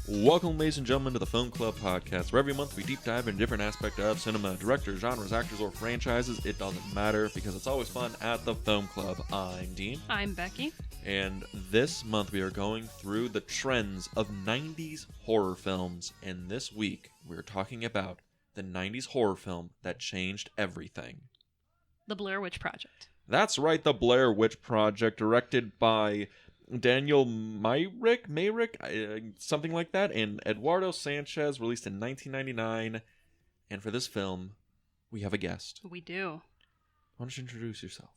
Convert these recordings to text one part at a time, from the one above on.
Welcome, ladies and gentlemen, to the Film Club podcast, where every month we deep dive into a different aspect of cinema, directors, genres, actors, or franchises. It doesn't matter, because it's always fun at the Film Club. I'm Dean. I'm Becky. And this month we are going through the trends of 90s horror films. And this week we're talking about the 90s horror film that changed everything. The Blair Witch Project. That's right, the Blair Witch Project, directed by Daniel Myrick, something like that, and Eduardo Sanchez, released in 1999. And for this film, we have a guest. We do. Why don't you introduce yourself?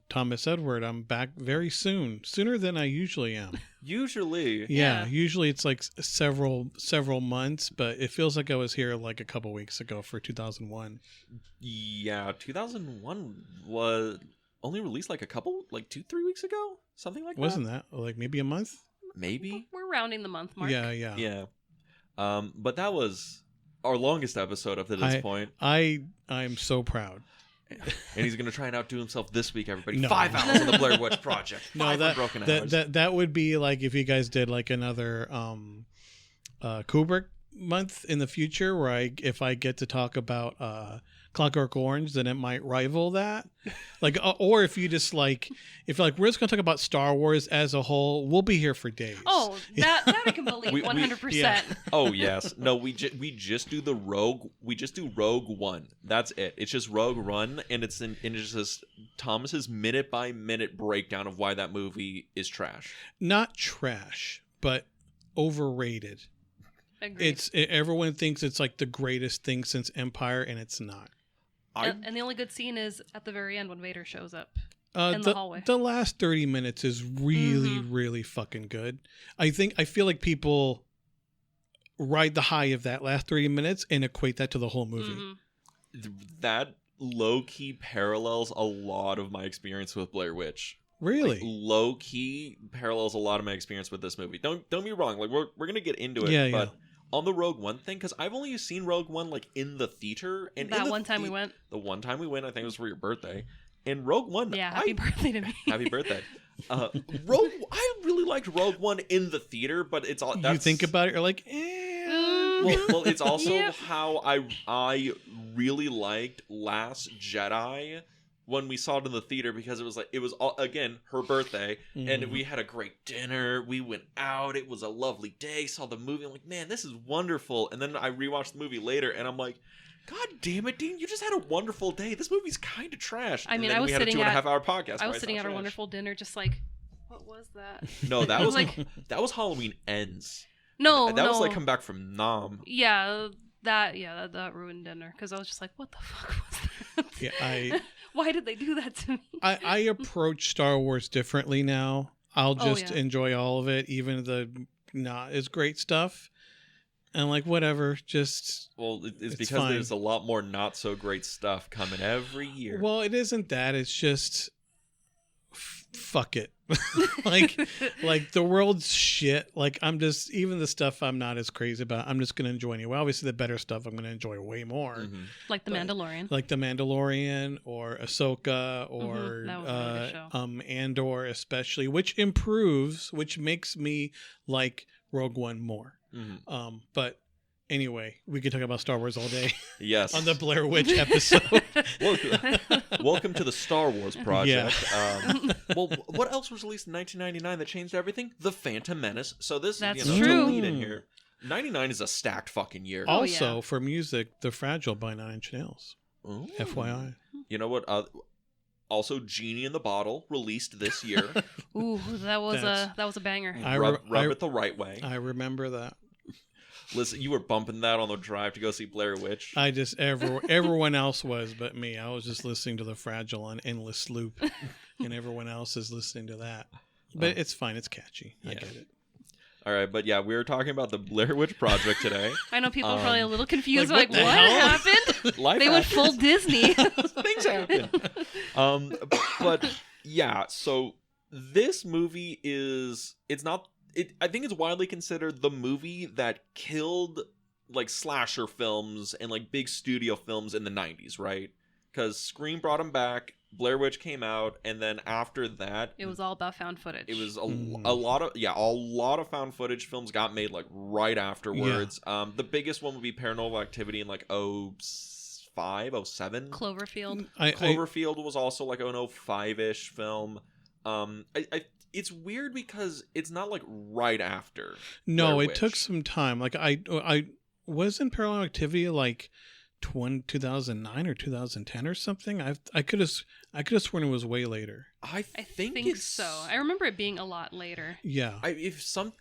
Thomas Edward. I'm back very soon. Sooner than I usually am. Usually? Yeah, usually it's like several months, but it feels like I was here like a couple weeks ago for 2001. Yeah, 2001 was only released like 2-3 weeks ago? Something like that? Wasn't that like maybe a month? Maybe? We're rounding the month mark. Yeah. But that was our longest episode up to this point. I'm so proud. And he's going to try and outdo himself this week, everybody. No. 5 hours on the Blair Witch Project. That would be like if you guys did like another Kubrick month in the future, where if I get to talk about Clockwork Orange, then it might rival that. Like, or if you just like, if we're just gonna talk about Star Wars as a whole, we'll be here for days. Oh, that I can believe 100%. Yeah. Oh yes, no, we just do the Rogue. We just do Rogue One. That's it. It's just Rogue One, and it's just Thomas's minute by minute breakdown of why that movie is trash. Not trash, but overrated. Agreed. Everyone thinks it's like the greatest thing since Empire, and it's not. And the only good scene is at the very end when Vader shows up in the hallway. The last 30 minutes is really, really fucking good. I feel like people ride the high of that last 30 minutes and equate that to the whole movie. That low-key parallels a lot of my experience with Blair Witch. Really? Like, low-key parallels a lot of my experience with this movie. Don't be wrong. Like we're gonna get into it, but on the Rogue One thing, because I've only seen Rogue One like in the theater, and that one time we went. The one time we went, I think it was for your birthday. And Rogue One, happy birthday to me. Happy birthday. I really liked Rogue One in the theater, but it's all you think about it, you're like, Well, it's also how I really liked Last Jedi when we saw it in the theater, because it was all, again, her birthday, and we had a great dinner. We went out. It was a lovely day. Saw the movie. I'm like, man, this is wonderful. And then I rewatched the movie later, and I'm like, God damn it, Dean! You just had a wonderful day. This movie's kind of trash. I mean, and then we had a 2.5 hour podcast. I was sitting at our wonderful dinner, just like, what was that? No, that was that was Halloween Ends. No, that was like come back from Nam. Yeah, that ruined dinner, because I was just like, what the fuck was that? Yeah, Why did they do that to me? I approach Star Wars differently now. I'll just enjoy all of it, even the not as great stuff. And like, whatever, just... Well, it's because fine. There's a lot more not so great stuff coming every year. Well, it isn't that. It's just... fuck it. like the world's shit. Like, I'm just, even the stuff I'm not as crazy about, I'm just going to enjoy anyway. Obviously, the better stuff I'm going to enjoy way more. Mm-hmm. Like The Mandalorian. Like The Mandalorian or Ahsoka or that was a really good show. Andor especially, which improves, which makes me like Rogue One more. Mm-hmm. But anyway, we could talk about Star Wars all day. Yes. On the Blair Witch episode. Welcome to the Star Wars Project. Yeah. Well, what else was released in 1999 that changed everything? The Phantom Menace. So this is true. To lead in here. 99 is a stacked fucking year. Also, for music, The Fragile by 9 Inch Nails. Ooh. FYI. You know what? Also, Genie in the Bottle, released this year. Ooh, that was a banger. Rub it the right way. I remember that. Listen, you were bumping that on the drive to go see Blair Witch. I just, everyone else was but me. I was just listening to The Fragile on endless loop, and everyone else is listening to that. But it's fine. It's catchy. I get it. All right, but yeah, we were talking about the Blair Witch Project today. I know people are probably a little confused. Like, what happened? They went full Disney. Things happen. But yeah, so this movie I think it's widely considered the movie that killed like slasher films and like big studio films in the 90s, right? Because Scream brought them back, Blair Witch came out, and then after that, It was all about found footage. it was a lot of found footage films got made like right afterwards. The biggest one would be Paranormal Activity in like 05, 07. Cloverfield. Cloverfield was also like an 05-ish film. It's weird because it's not like right after. No, Blair it Witch. took some time. Like I was in Paranormal Activity like 2009 or 2010 or something. I could have sworn it was way later. I I think think it's so. I remember it being a lot later. Yeah. If some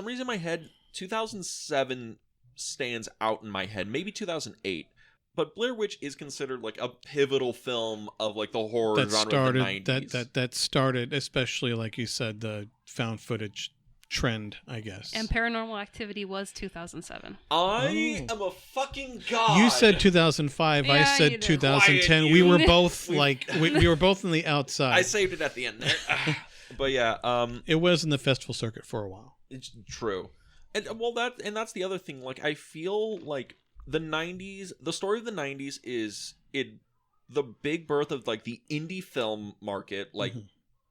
reason in my head, 2007 stands out in my head. Maybe 2008. But Blair Witch is considered like a pivotal film of like the horror that genre started of the 90s. that started, especially like you said, the found footage trend, I guess. And Paranormal Activity was 2007. I am a fucking god. You said 2005. I Yeah, said you did. 2010. Quiet, We you. were both like we were both on the outside. I saved it at the end there. But yeah, It was in the festival circuit for a while. it's true. And well, that's the other thing. Like, I feel like the 90s, the story of the 90s is the big birth of like the indie film market. Like,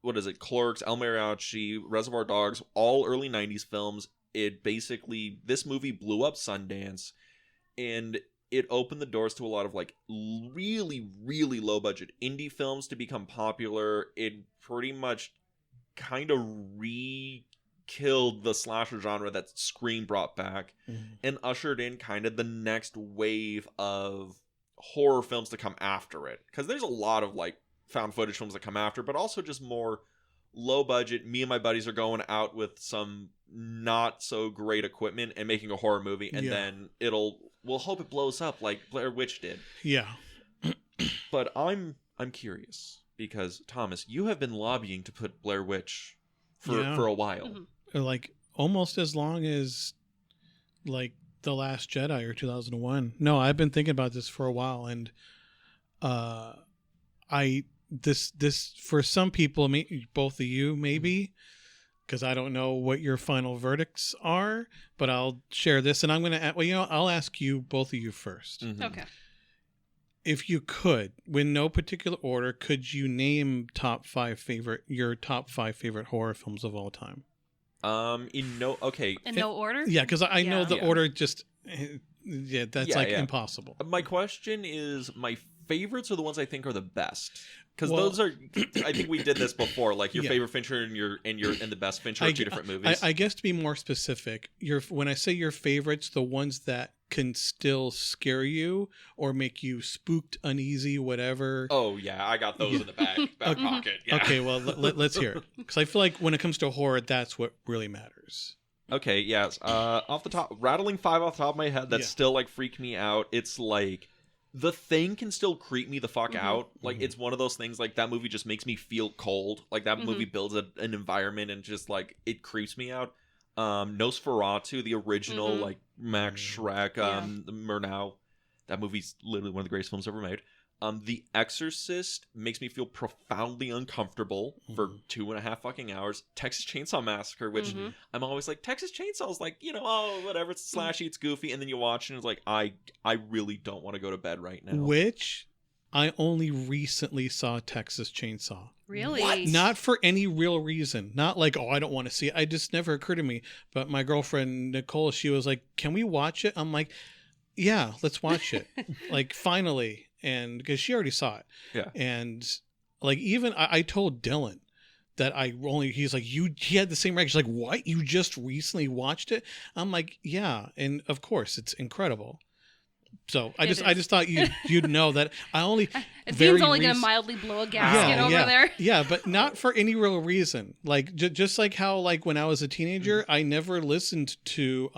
what is it? Clerks, El Mariachi, Reservoir Dogs, all early 90s films. It basically, this movie blew up Sundance, and it opened the doors to a lot of like really, really low budget indie films to become popular. It pretty much kind of killed the slasher genre that Scream brought back, and ushered in kind of the next wave of horror films to come after it. Because there's a lot of like found footage films that come after, but also just more low budget. Me and my buddies are going out with some not so great equipment and making a horror movie, and then we'll hope it blows up like Blair Witch did. Yeah. But I'm curious because Thomas, you have been lobbying to put Blair Witch for a while. Like almost as long as like The Last Jedi or 2001. No, I've been thinking about this for a while, and this for some people, both of you maybe, because I don't know what your final verdicts are, but I'll share this, and I'm gonna I'll ask you, both of you first. Okay. If you could, in no particular order, could you name your top five favorite horror films of all time? In no order? Yeah, because I know the Yeah. order just that's impossible. My question is, my favorites are the ones I think are the best, because those are. I think we did this before. Like your favorite Fincher and the best Fincher are two different movies. I guess to be more specific, when I say your favorites, the ones that can still scare you or make you spooked, uneasy, whatever. Oh yeah, I got those in the back pocket. Yeah. Okay, well let's hear it, because I feel like when it comes to horror, that's what really matters. Okay, yes. Off the top, rattling 5 off the top of my head that still like freak me out. It's like The Thing can still creep me the fuck out. Like it's one of those things. Like that movie just makes me feel cold. Like that movie builds an environment and just like it creeps me out. Nosferatu, the original, like Max Schreck, Murnau. That movie's literally one of the greatest films ever made. The Exorcist makes me feel profoundly uncomfortable for 2.5 fucking hours. Texas Chainsaw Massacre, which I'm always like, Texas Chainsaw is like, whatever, it's slashy, it's goofy, and then you watch and it's like, I really don't want to go to bed right now. Which I only recently saw Texas Chainsaw. Really? What? Not for any real reason. Not like, I don't want to see it. It just never occurred to me. But my girlfriend, Nicole, she was like, can we watch it? I'm like, yeah, let's watch it. Like, finally. And because she already saw it. Yeah. And like, even I told Dylan that he's like, he had the same reaction. She's like, what? You just recently watched it? I'm like, yeah. And of course, it's incredible. So I just thought you'd know that I only. Dean's only going to mildly blow a gasket over there. Yeah, but not for any real reason. Like just like how like when I was a teenager, I never listened to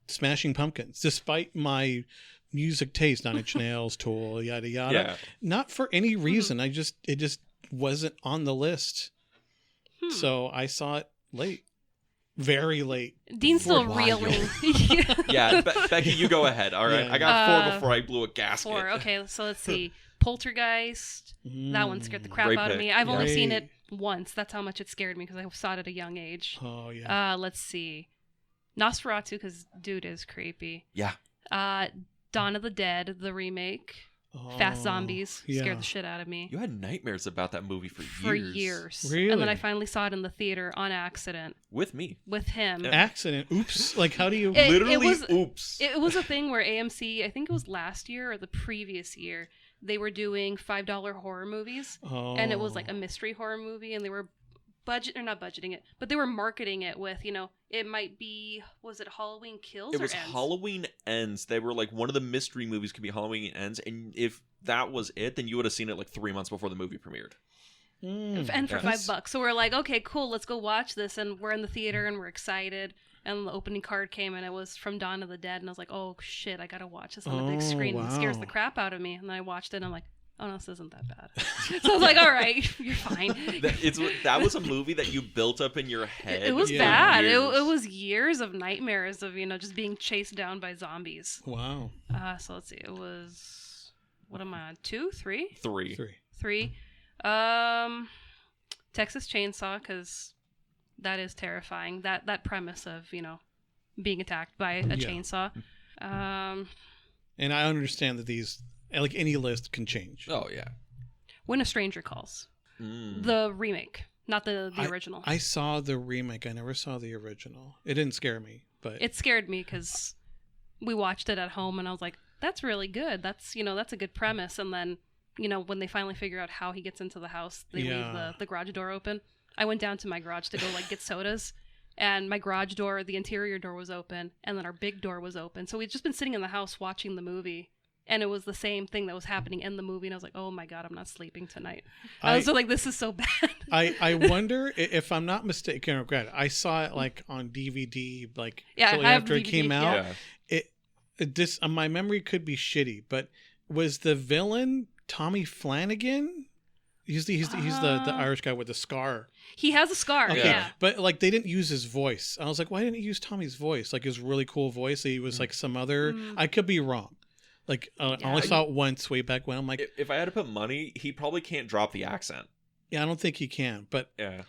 Smashing Pumpkins, despite my music taste, Nine Inch Nails, Tool, yada yada. Yeah. Not for any reason. It just wasn't on the list. So I saw it late. Very late. Dean's still reeling. Yeah, Becky, you go ahead. All right, Yeah. I got 4 before I blew a gasket. 4. Okay, so let's see. Poltergeist. That one scared the crap Great out of pick. me. I've only seen Great. it once. That's how much it scared me because I saw it at a young age. Oh yeah. Let's see. Nosferatu, because dude is creepy. Yeah. Dawn of the Dead, the remake. Fast Zombies yeah. scared the shit out of me. You had nightmares about that movie for years. Really? And then I finally saw it in the theater on accident With me. with him. Yeah. Accident. Oops. Like, how do you? Literally, oops. It was a thing where AMC, I think it was last year or the previous year, they were doing $5 horror movies. Oh. And it was like a mystery horror movie, and they were not budgeting it, but they were marketing it with, it might be, was it Halloween Kills? It was Ends? Halloween Ends. They were like, one of the mystery movies could be Halloween Ends, and if that was it, then you would have seen it like 3 months before the movie premiered. And for $5. So we're like, okay, cool, let's go watch this. And we're in the theater and we're excited. And the opening card came and it was from Dawn of the Dead. And I was like, oh shit, I gotta watch this on the big screen. Wow. It scares the crap out of me. And then I watched it and I'm like, oh no, this isn't that bad. So I was like, all right, you're fine. That was a movie that you built up in your head. It was Yeah. bad. Years. It was years of nightmares of, just being chased down by zombies. Wow. So let's see. It was, what am I on? 2, 3? 3. 3. Texas Chainsaw, because that is terrifying. That premise of, being attacked by a chainsaw. And I understand that these, like any list, can change. Oh yeah. When a Stranger Calls. The remake, not the original. I saw the remake. I never saw the original. It didn't scare me, but It scared me because we watched it at home and I was like, that's really good. That's a good premise. And then, when they finally figure out how he gets into the house, they leave the garage door open. I went down to my garage to go get sodas, and my garage door, the interior door was open, and then our big door was open. So we'd just been sitting in the house watching the movie, and it was the same thing that was happening in the movie. And I was like, oh my God, I'm not sleeping tonight. I was like, this is so bad. I wonder if I'm not mistaken. Granted, I saw it like on DVD, like shortly I have after it DVD, came out. Yeah. This my memory could be shitty, but was the villain Tommy Flanagan? He's the Irish guy with the scar. He has a scar. Okay, Yeah. but like they didn't use his voice. I was like, why didn't you use Tommy's voice? Like his really cool voice. He was like some other. I could be wrong. Like I only saw it once way back when. I'm like, If I had to put money, he probably can't drop the accent. yeah, I don't think he can. But Yeah.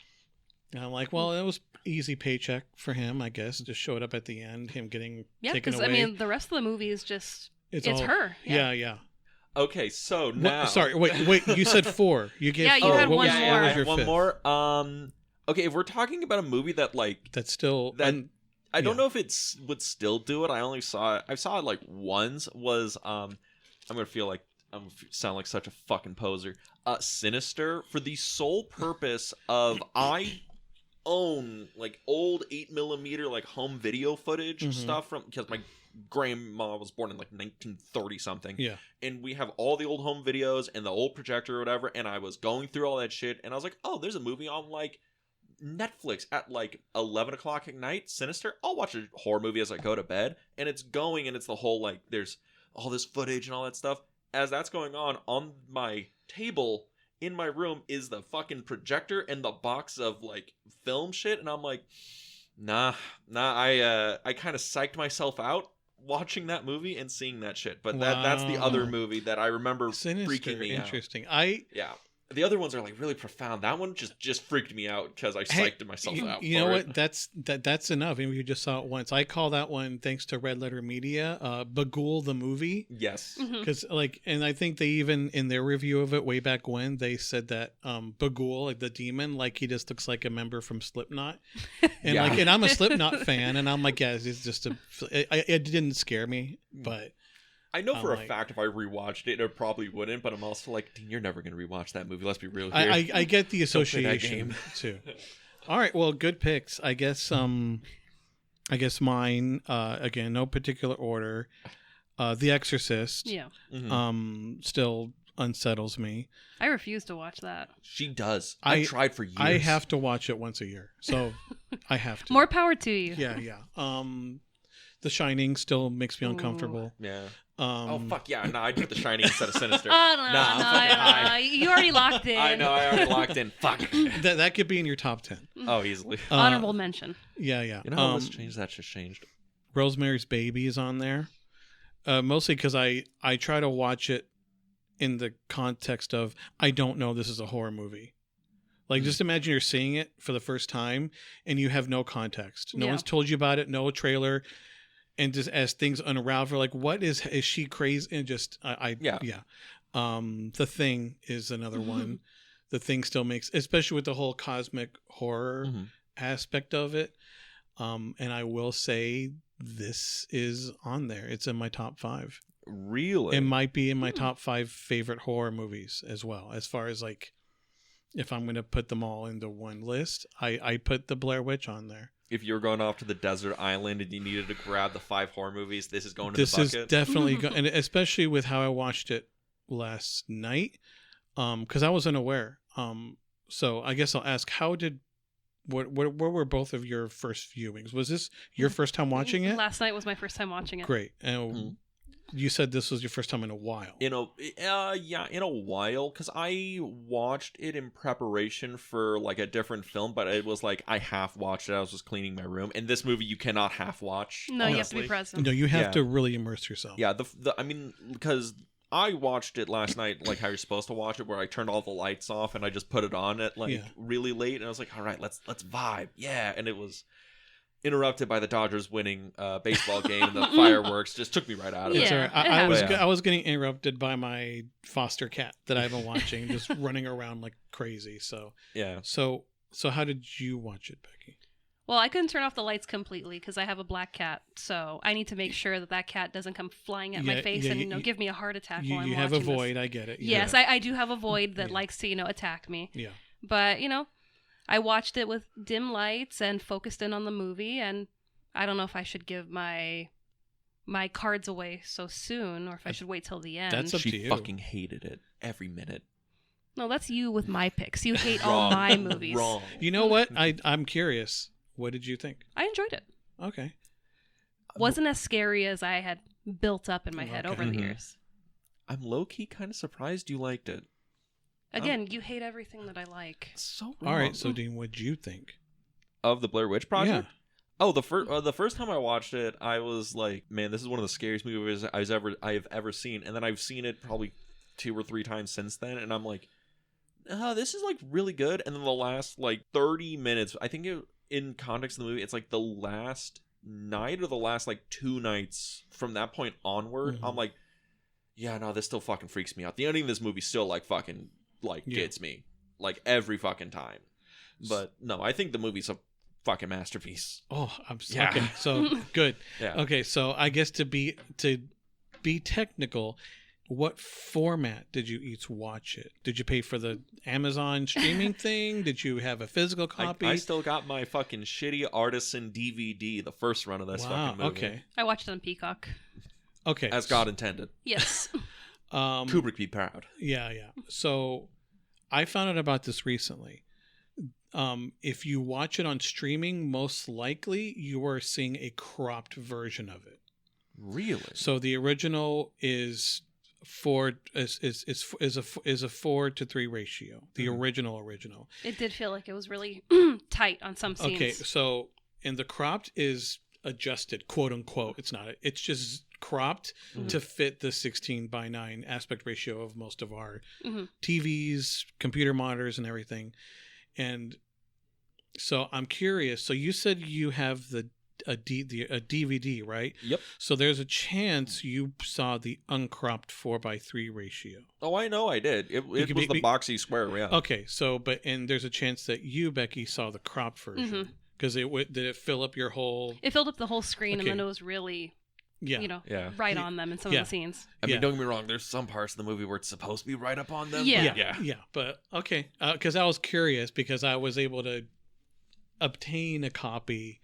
and I'm like, well, it was easy paycheck for him, I guess. Just showed up at the end, him getting Yeah, taken because away. the rest of the movie is just it's all, her. Yeah. Okay, so now. Sorry, wait. You said 4. You gave Yeah, you 4. had What one was, more. what I was had your one 5th? more. Okay, if we're talking about a movie that like That's still that I don't yeah. know if it's would still do it. I saw it like once. Was I'm gonna feel like I'm gonna sound like such a fucking poser. Sinister, for the sole purpose of I own like old 8mm like home video footage stuff from, because my grandma was born in like 1930 something. Yeah. And we have all the old home videos and the old projector or whatever, and I was going through all that shit and I was like, oh, there's a movie on like Netflix at like 11 o'clock at night, Sinister. I'll watch a horror movie as I go to bed. And it's going, and it's the whole like there's all this footage and all that stuff. As that's going on my table in my room is the fucking projector and the box of like film shit, and I'm like, nah, I kind of psyched myself out watching that movie and seeing that shit. But that's the other movie that I remember Sinister, freaking me out. interesting. Yeah. The other ones are like really profound. That one just freaked me out because I psyched myself out. You for know it. what? That's enough. I mean, you just saw it once. I call that one, thanks to Red Letter Media, Bagul the movie. Yes. Because and I think they even in their review of it way back when they said that Bagul, like the demon, like he just looks like a member from Slipknot, and and I'm a Slipknot fan, and I'm like, yeah, it's just it didn't scare me, but. I know for a fact if I rewatched it probably wouldn't, but I'm also like, Dean, you're never going to rewatch that movie. Let's be real here. I get the Don't play that association game. too. All right, well, good picks. I guess mine again, no particular order. The Exorcist. Yeah. Still unsettles me. I refuse to watch that. She does. I've tried for years. I have to watch it once a year, so I have to. More power to you. Yeah. The Shining still makes me uncomfortable. Yeah. Oh fuck yeah! No, I'd put The Shining instead of Sinister. No, I'm fucking high. you already locked in. I know, I already locked in. Fuck. That could be in your top 10. Oh, easily. Honorable mention. Yeah. You know how let's change that? Just changed. Rosemary's Baby is on there, mostly because I try to watch it in the context of I don't know this is a horror movie. Like, just imagine you're seeing it for the first time and you have no context. No one's told you about it, no trailer. And just as things unravel, like, what is she crazy? And just, The Thing is another one. The Thing still makes, especially with the whole cosmic horror aspect of it. And I will say this is on there. It's in my top 5. Really? It might be in my top 5 favorite horror movies as well. As far as like, if I'm going to put them all into one list, I put the Blair Witch on there. If you were going off to the desert island and you needed to grab the 5 horror movies, this is going to this the bucket. This is definitely, and especially with how I watched it last night, because I was unaware. So I guess I'll ask, what were both of your first viewings? Was this your first time watching it? Last night was my first time watching it. Great. And you said this was your first time in a while. In a while, because I watched it in preparation for like a different film, but it was like I half watched it. I was just cleaning my room, and this movie you cannot half watch. No, honestly. You have to be present. No, you have to really immerse yourself. Yeah, I mean, because I watched it last night like how you're supposed to watch it, where I turned all the lights off and I just put it on at like really late, and I was like, all right, let's vibe, yeah, and it was interrupted by the Dodgers winning baseball game, and the fireworks just took me right out of it. Yeah, I was getting interrupted by my foster cat that I've been watching, just running around like crazy. So yeah. So how did you watch it, Becky? Well, I couldn't turn off the lights completely because I have a black cat, so I need to make sure that cat doesn't come flying at my face and give me a heart attack while I'm watching. You have a void, I get it. Yes, I do have a void that likes to attack me. Yeah. But I watched it with dim lights and focused in on the movie, and I don't know if I should give my cards away so soon or if I should wait till the end. That's up to you. She fucking hated it every minute. No, that's you with my picks. You hate all my movies. Wrong. You know what? I'm curious. What did you think? I enjoyed it. Okay. Wasn't as scary as I had built up in my head over the years. I'm low-key kind of surprised you liked it. Again, you hate everything that I like. So wrong. All right, so Dean, what did you think of the Blair Witch Project? Yeah. Oh, the first time I watched it, I was like, man, this is one of the scariest movies I have ever seen. And then I've seen it probably 2 or 3 times since then, and I'm like, this is like really good. And then the last like 30 minutes, I think in context of the movie, it's like the last night or the last like 2 nights from that point onward. I'm like, yeah, no, this still fucking freaks me out. The ending of this movie still like fucking gets me like every fucking time. But no, I think the movie's a fucking masterpiece. Oh, okay. So good. Yeah. Okay, so I guess to be technical, what format did you each watch it? Did you pay for the Amazon streaming thing? Did you have a physical copy? I still got my fucking shitty artisan DVD, the first run of this fucking movie. Okay. I watched it on Peacock. Okay. As God intended. Yes. Kubrick be proud. Yeah. So I found out about this recently. If you watch it on streaming, most likely you are seeing a cropped version of it. Really? So the original is a 4:3 ratio. The original. It did feel like it was really tight on some scenes. Okay, so and the cropped is adjusted, quote unquote. It's not. It's just cropped to fit the 16:9 aspect ratio of most of our TVs, computer monitors, and everything. And so I'm curious. So you said you have a DVD, right? Yep. So there's a chance you saw the uncropped 4:3 ratio. Oh, I know I did. It was the boxy square, yeah. Okay, so and there's a chance that you, Becky, saw the cropped version because did it fill up your whole? It filled up the whole screen, and then it was really, right on them in some of the scenes. I mean, don't get me wrong. There's some parts of the movie where it's supposed to be right up on them. Yeah. But okay, because I was curious because I was able to obtain a copy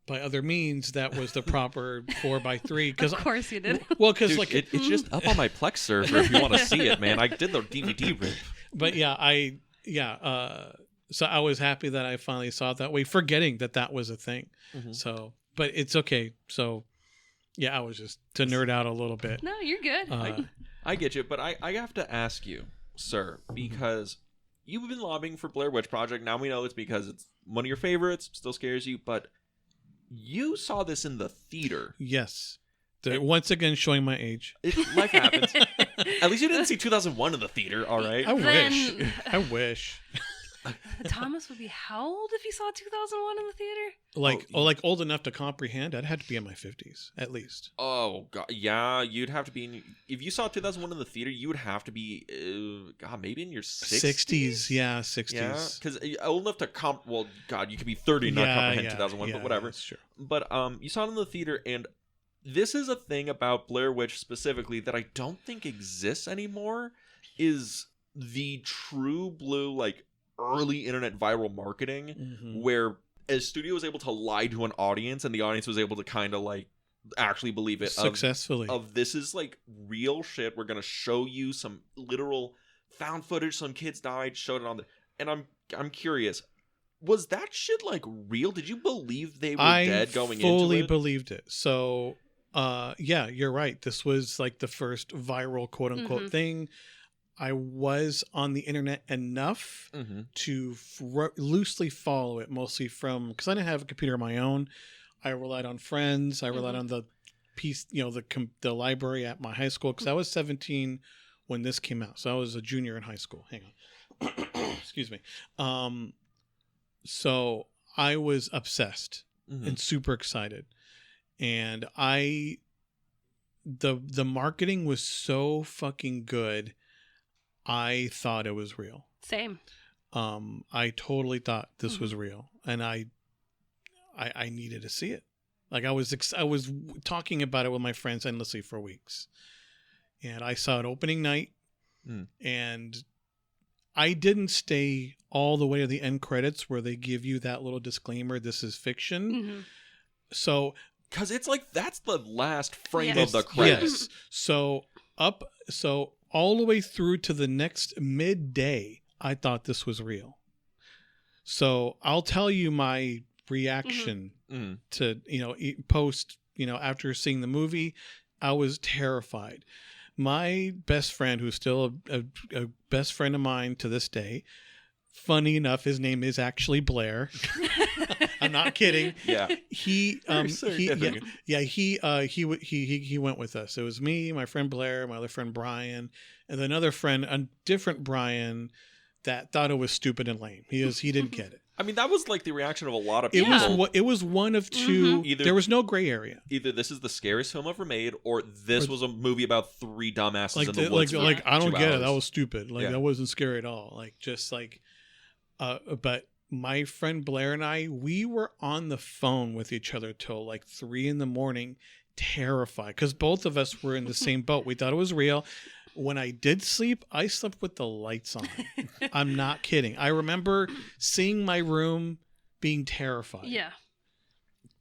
by other means that was the proper 4:3. Because of course you did. Well, because it's just up on my Plex server if you want to see it, man. I did the DVD rip. But so I was happy that I finally saw it that way, forgetting that was a thing. So, but it's okay. So, I was just to nerd out a little bit. No, you're good. I get you, but I have to ask you, sir, because you've been lobbying for Blair Witch Project. Now we know it's because it's one of your favorites, still scares you, but you saw this in the theater. Yes. Once again, showing my age. Life happens. At least you didn't see 2001 in the theater, all right? I wish. Thomas would be how old if he saw 2001 in the theater? Like old enough to comprehend. I'd have to be in my 50s at least. Oh god, yeah, you'd have to be if you saw 2001 in the theater, you would have to be maybe in your 60s. Yeah, 60s. Yeah, because old enough to well, god, you could be 30 and not comprehend 2001, but whatever. That's true. But you saw it in the theater, and this is a thing about Blair Witch specifically that I don't think exists anymore. Is the true blue like early internet viral marketing where a studio was able to lie to an audience and the audience was able to kind of like actually believe it successfully of this is like real shit. We're gonna show you some literal found footage, some kids died, showed it on the and I'm curious, was that shit like real? Did you believe they were dead going into it? I fully believed it. So yeah, you're right, this was like the first viral quote unquote thing. I was on the internet enough to loosely follow it, mostly from because I didn't have a computer of my own. I relied on friends. I relied on the piece, the library at my high school because I was 17 when this came out. So I was a junior in high school. Hang on, excuse me. So I was obsessed and super excited, and the marketing was so fucking good. I thought it was real. Same. I totally thought this was real, and I needed to see it. Like I was talking about it with my friends endlessly for weeks, and I saw it opening night, and I didn't stay all the way to the end credits where they give you that little disclaimer: "This is fiction." So, because it's like that's the last frame of the credits. Yes. So all the way through to the next midday, I thought this was real. So I'll tell you my reaction to, post, after seeing the movie. I was terrified. My best friend, who's still a best friend of mine to this day, funny enough, his name is actually Blair. I'm not kidding. Yeah. He went with us. It was me, my friend Blair, my other friend Brian, and another friend, a different Brian, that thought it was stupid and lame. He didn't get it. I mean, that was like the reaction of a lot of people. It was one of two. There was no gray area. Either this is the scariest film ever made, or this was a movie about three dumbasses in the woods. Like I don't get it. That was stupid. Like that wasn't scary at all. Like just like, but my friend Blair and we were on the phone with each other till like 3 a.m, terrified because both of us were in the same boat. We thought it was real. When I did sleep, I slept with the lights on. I'm not kidding. I remember seeing my room being terrified. Yeah.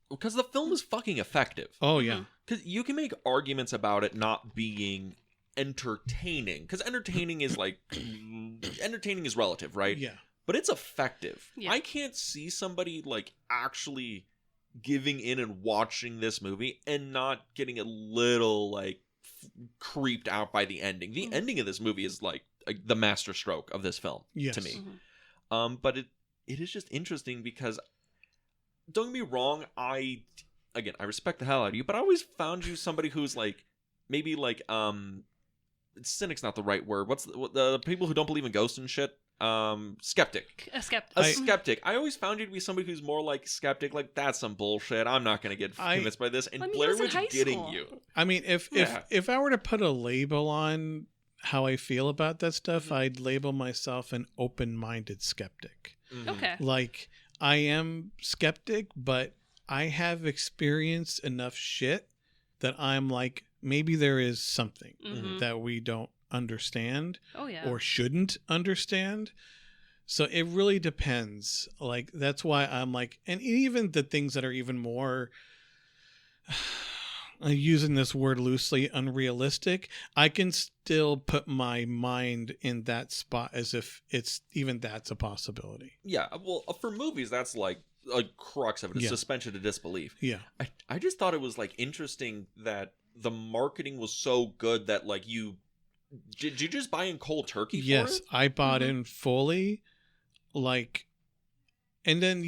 Because the film is fucking effective. Oh, yeah. Because you can make arguments about it not being entertaining. Because entertaining is relative, right? Yeah. But it's effective. Yeah. I can't see somebody like actually giving in and watching this movie and not getting a little like creeped out by the ending. The ending of this movie is like the master stroke of this film to me. But it is just interesting because don't get me wrong, I respect the hell out of you, but I always found you somebody who's like maybe like cynic's not the right word. What's the people who don't believe in ghosts and shit? Skeptic. A skeptic. A skeptic. I always found you to be somebody who's more like skeptic, like that's some bullshit. I'm not going to get convinced by this. And Blair Witch getting you. I mean, if I were to put a label on how I feel about that stuff, I'd label myself an open-minded skeptic. Okay. Like I am skeptic, but I have experienced enough shit that I'm like, maybe there is something that we don't understand or shouldn't understand. So it really depends. Like that's why I'm like, and even the things that are even more using this word loosely, unrealistic, I can still put my mind in that spot as if that's a possibility. Yeah, well, for movies, that's like a crux of it, a suspension of disbelief. Yeah. I just thought it was like interesting that the marketing was so good that like did you just buy in cold turkey for it? Yes, I bought in fully, like, and then,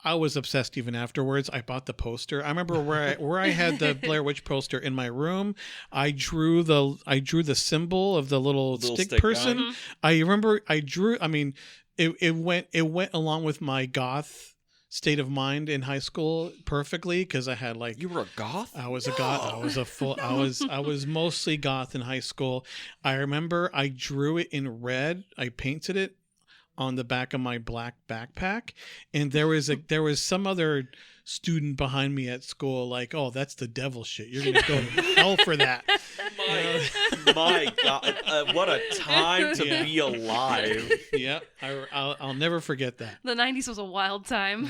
I was obsessed even afterwards. I bought the poster. I remember where I had the Blair Witch poster in my room. I drew the symbol of the little stick person. I remember I drew, it went along with my goth state of mind in high school perfectly, because I had like, You were a goth? I was a goth. I was a full. I was mostly goth in high school. I remember I drew it in red. I painted it on the back of my black backpack, and there was some other student behind me at school like, oh, that's the devil shit. You're gonna go to hell for that. My God, what a time to be alive. Yeah, I'll never forget that. The 90s was a wild time.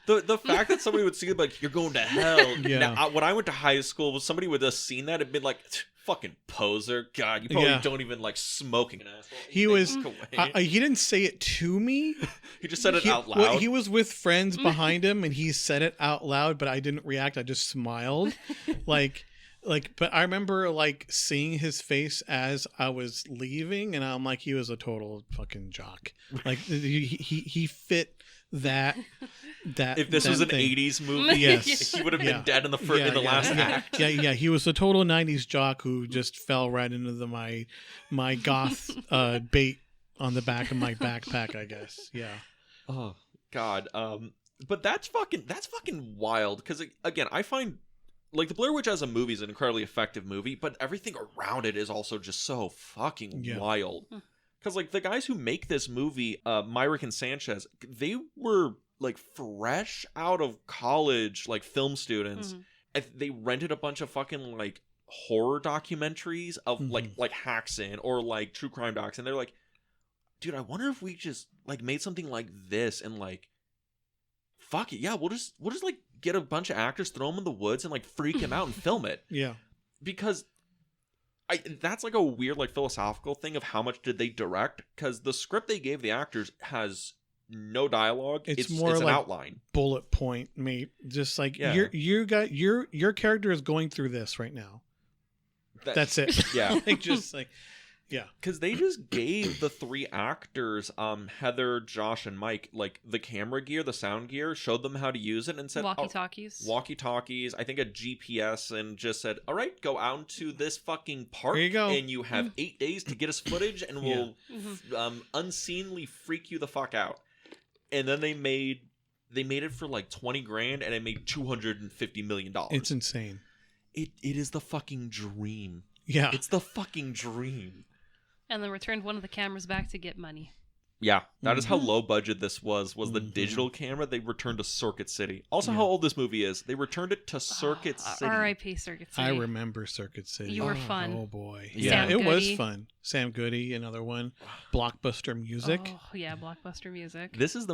The fact that somebody would see it like, you're going to hell. Yeah. Now, when I went to high school, somebody would have seen that and been like, fucking poser. God, you probably don't even like smoking. An asshole. He didn't say it to me. He just said it out loud. Well, he was with friends behind him, and he said it out loud, but I didn't react. I just smiled, but I remember like seeing his face as I was leaving, and I'm like, he was a total fucking jock. Like he fit that. If this was an thing. 80s movie, yes, he would have been dead in the last act. Yeah. He was a total 90s jock who just fell right into my goth bait on the back of my backpack, I guess. Yeah. Oh God. But that's fucking wild. Because again, I find like the Blair Witch as a movie is an incredibly effective movie, but everything around it is also just so fucking wild. Because like the guys who make this movie, Myrick and Sanchez, they were like fresh out of college, like film students. And they rented a bunch of fucking like horror documentaries of like hacks in or like true crime docs, and they're like, dude, I wonder if we just like made something like this and like, fuck it, yeah, we'll just like get a bunch of actors, throw them in the woods, and like freak them out and film it. Yeah, because that's like a weird like philosophical thing of how much did they direct, because the script they gave the actors has no dialogue. It's more an like outline, bullet point, mate. Just like your character is going through this right now. That's it. Yeah. Like just like, yeah. Because they just gave the three actors, Heather, Josh, and Mike, like the camera gear, the sound gear, showed them how to use it, and said walkie-talkies, I think a GPS, and just said, all right, go out into this fucking park. There you go. And you have 8 days to get us footage, and we'll unseemly freak you the fuck out. And then they made it for like 20 grand, and it made $250 million. It's insane. It is the fucking dream. Yeah. It's the fucking dream. And then returned one of the cameras back to get money. Yeah, that is how low budget this was the digital camera they returned to Circuit City. Also how old this movie is. They returned it to Circuit City. R.I.P. Circuit City. I remember Circuit City. You were fun. Oh boy. Yeah, it was fun. Sam Goody, another one. Blockbuster music. Oh, yeah, Blockbuster music. This is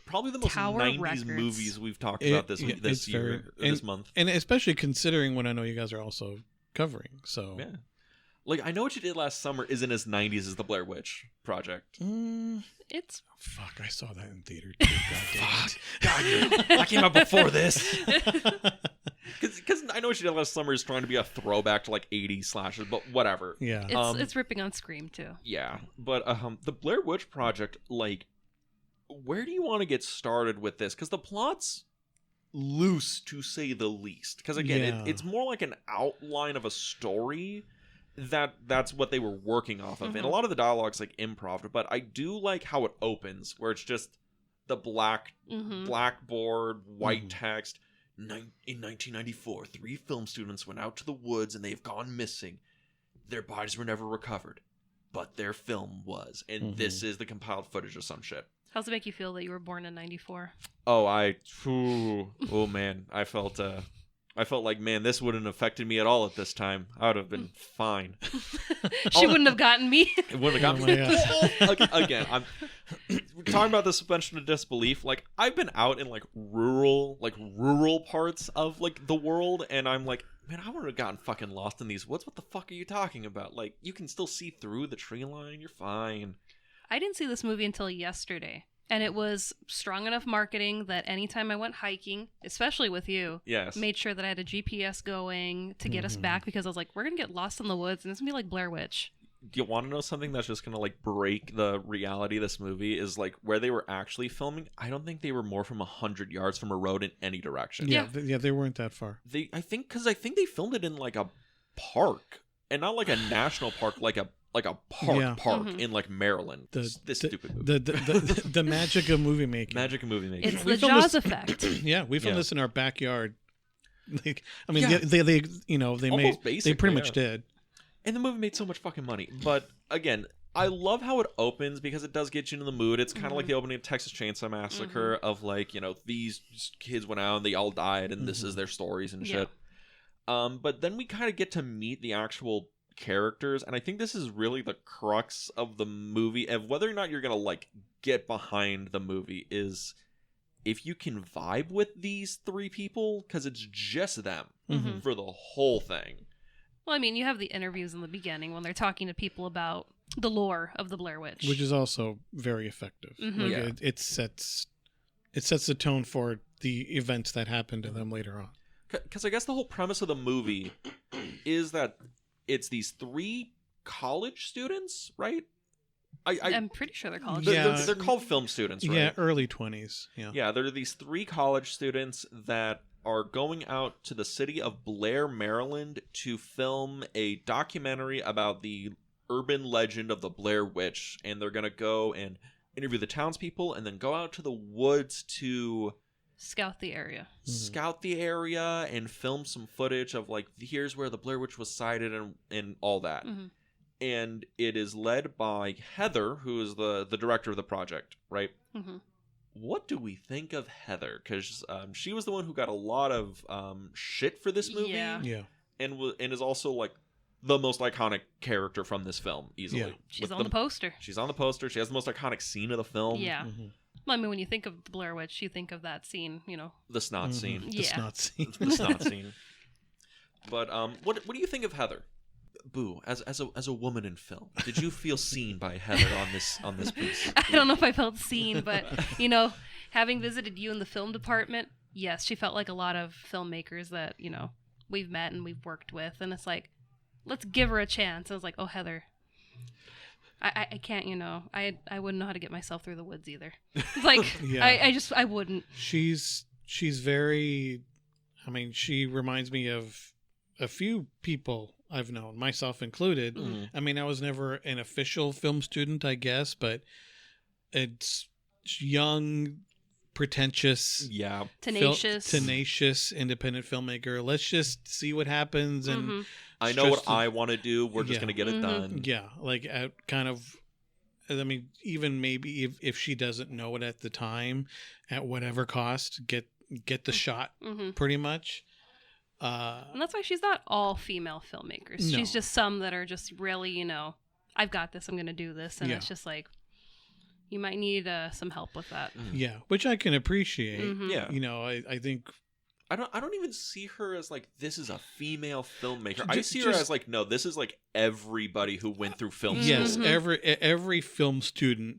probably the most Tower 90s Records. movies we've talked about this month. And especially considering what I know you guys are also covering. So yeah. Like, I Know What You Did Last Summer isn't as 90s as the Blair Witch Project. It's... Fuck, I saw that in theater too. God, that came out before this. Because I Know What You Did Last Summer is trying to be a throwback to, like, 80s slashes, but whatever. Yeah. It's ripping on Scream, too. Yeah, but the Blair Witch Project, like, where do you want to get started with this? Because the plot's loose, to say the least. Because, again, it's more like an outline of a story... That's what they were working off of. And a lot of the dialogue's like improv, but I do like how it opens, where it's just the blackboard, white text. In 1994, 3 film students went out to the woods and they have gone missing. Their bodies were never recovered, but their film was. And this is the compiled footage of some shit. How's it make you feel that you were born in 94? Oh man, I felt like, man, this wouldn't have affected me at all at this time. I would have been fine. She wouldn't have gotten me. It wouldn't have gotten me. Again, I'm talking about the suspension of disbelief. Like, I've been out in like rural parts of like the world, and I'm like, man, I wouldn't have gotten fucking lost in these woods. What the fuck are you talking about? Like, you can still see through the tree line. You're fine. I didn't see this movie until yesterday. And it was strong enough marketing that anytime I went hiking, especially with you, made sure that I had a GPS going to get us back, because I was like, we're going to get lost in the woods and it's going to be like Blair Witch. Do you want to know something that's just going to like break the reality of this movie is like where they were actually filming? I don't think they were more from 100 yards from a road in any direction. Yeah, they weren't that far. I think they filmed it in like a park, and not like a national park, like a like a park Mm-hmm. in like Maryland. This stupid movie. The magic of movie making. Magic of movie making. It's the Jaws effect. Yeah, we filmed this in our backyard. Like, I mean, Yeah. they Basically, pretty much did. And the movie made so much fucking money. But again, I love how it opens because it does get you into the mood. It's kind of like the opening of Texas Chainsaw Massacre of like, you know, these kids went out and they all died and this is their stories and shit. But then we kind of get to meet the actual characters, and I think this is really the crux of the movie, and whether or not you're gonna like get behind the movie is if you can vibe with these three people, because it's just them for the whole thing. Well, I mean, you have the interviews in the beginning when they're talking to people about the lore of the Blair Witch, which is also very effective. Like, it sets the tone for the events that happen to them later on. Because I guess the whole premise of the movie is that it's these three college students, right? I'm pretty sure they're college students. They're called film students, right? Yeah, early 20s. Yeah, there are these three college students that are going out to the city of Blair, Maryland to film a documentary about the urban legend of the Blair Witch. And they're going to go and interview the townspeople and then go out to the woods to scout the area and film some footage of like, here's where the Blair Witch was sighted and all that. And it is led by Heather, who is the director of the project, right? What do we think of Heather? Because she was the one who got a lot of shit for this movie, and is also like the most iconic character from this film easily. She's on the poster. She's on the poster. She has the most iconic scene of the film. Well, I mean, when you think of the Blair Witch, you think of that scene, you know. The snot scene. The snot scene. The snot scene. But what do you think of Heather? Boo, as a woman in film, did you feel seen by Heather on this piece? I don't know if I felt seen, but you know, having visited you in the film department, yes, she felt like a lot of filmmakers that, you know, we've met and we've worked with, and it's like, let's give her a chance. I was like, oh, Heather, I can't, you know, I wouldn't know how to get myself through the woods either. Like, I wouldn't. She's very, I mean, she reminds me of a few people I've known, myself included. I mean, I was never an official film student, I guess, but it's young, pretentious, tenacious, independent filmmaker. Let's just see what happens, and I know what I want to do. We're just gonna get it done. Yeah, like kind of. I mean, even maybe if she doesn't know it at the time, at whatever cost, get the shot, pretty much. And that's why she's not all female filmmakers. No. She's just some that are just really, you know, I've got this, I'm going to do this. And it's just like, you might need some help with that. Yeah, which I can appreciate. Yeah. You know, I think... I don't even see her as like, this is a female filmmaker. I see her as like, no, this is like everybody who went through film school. Yes, every film student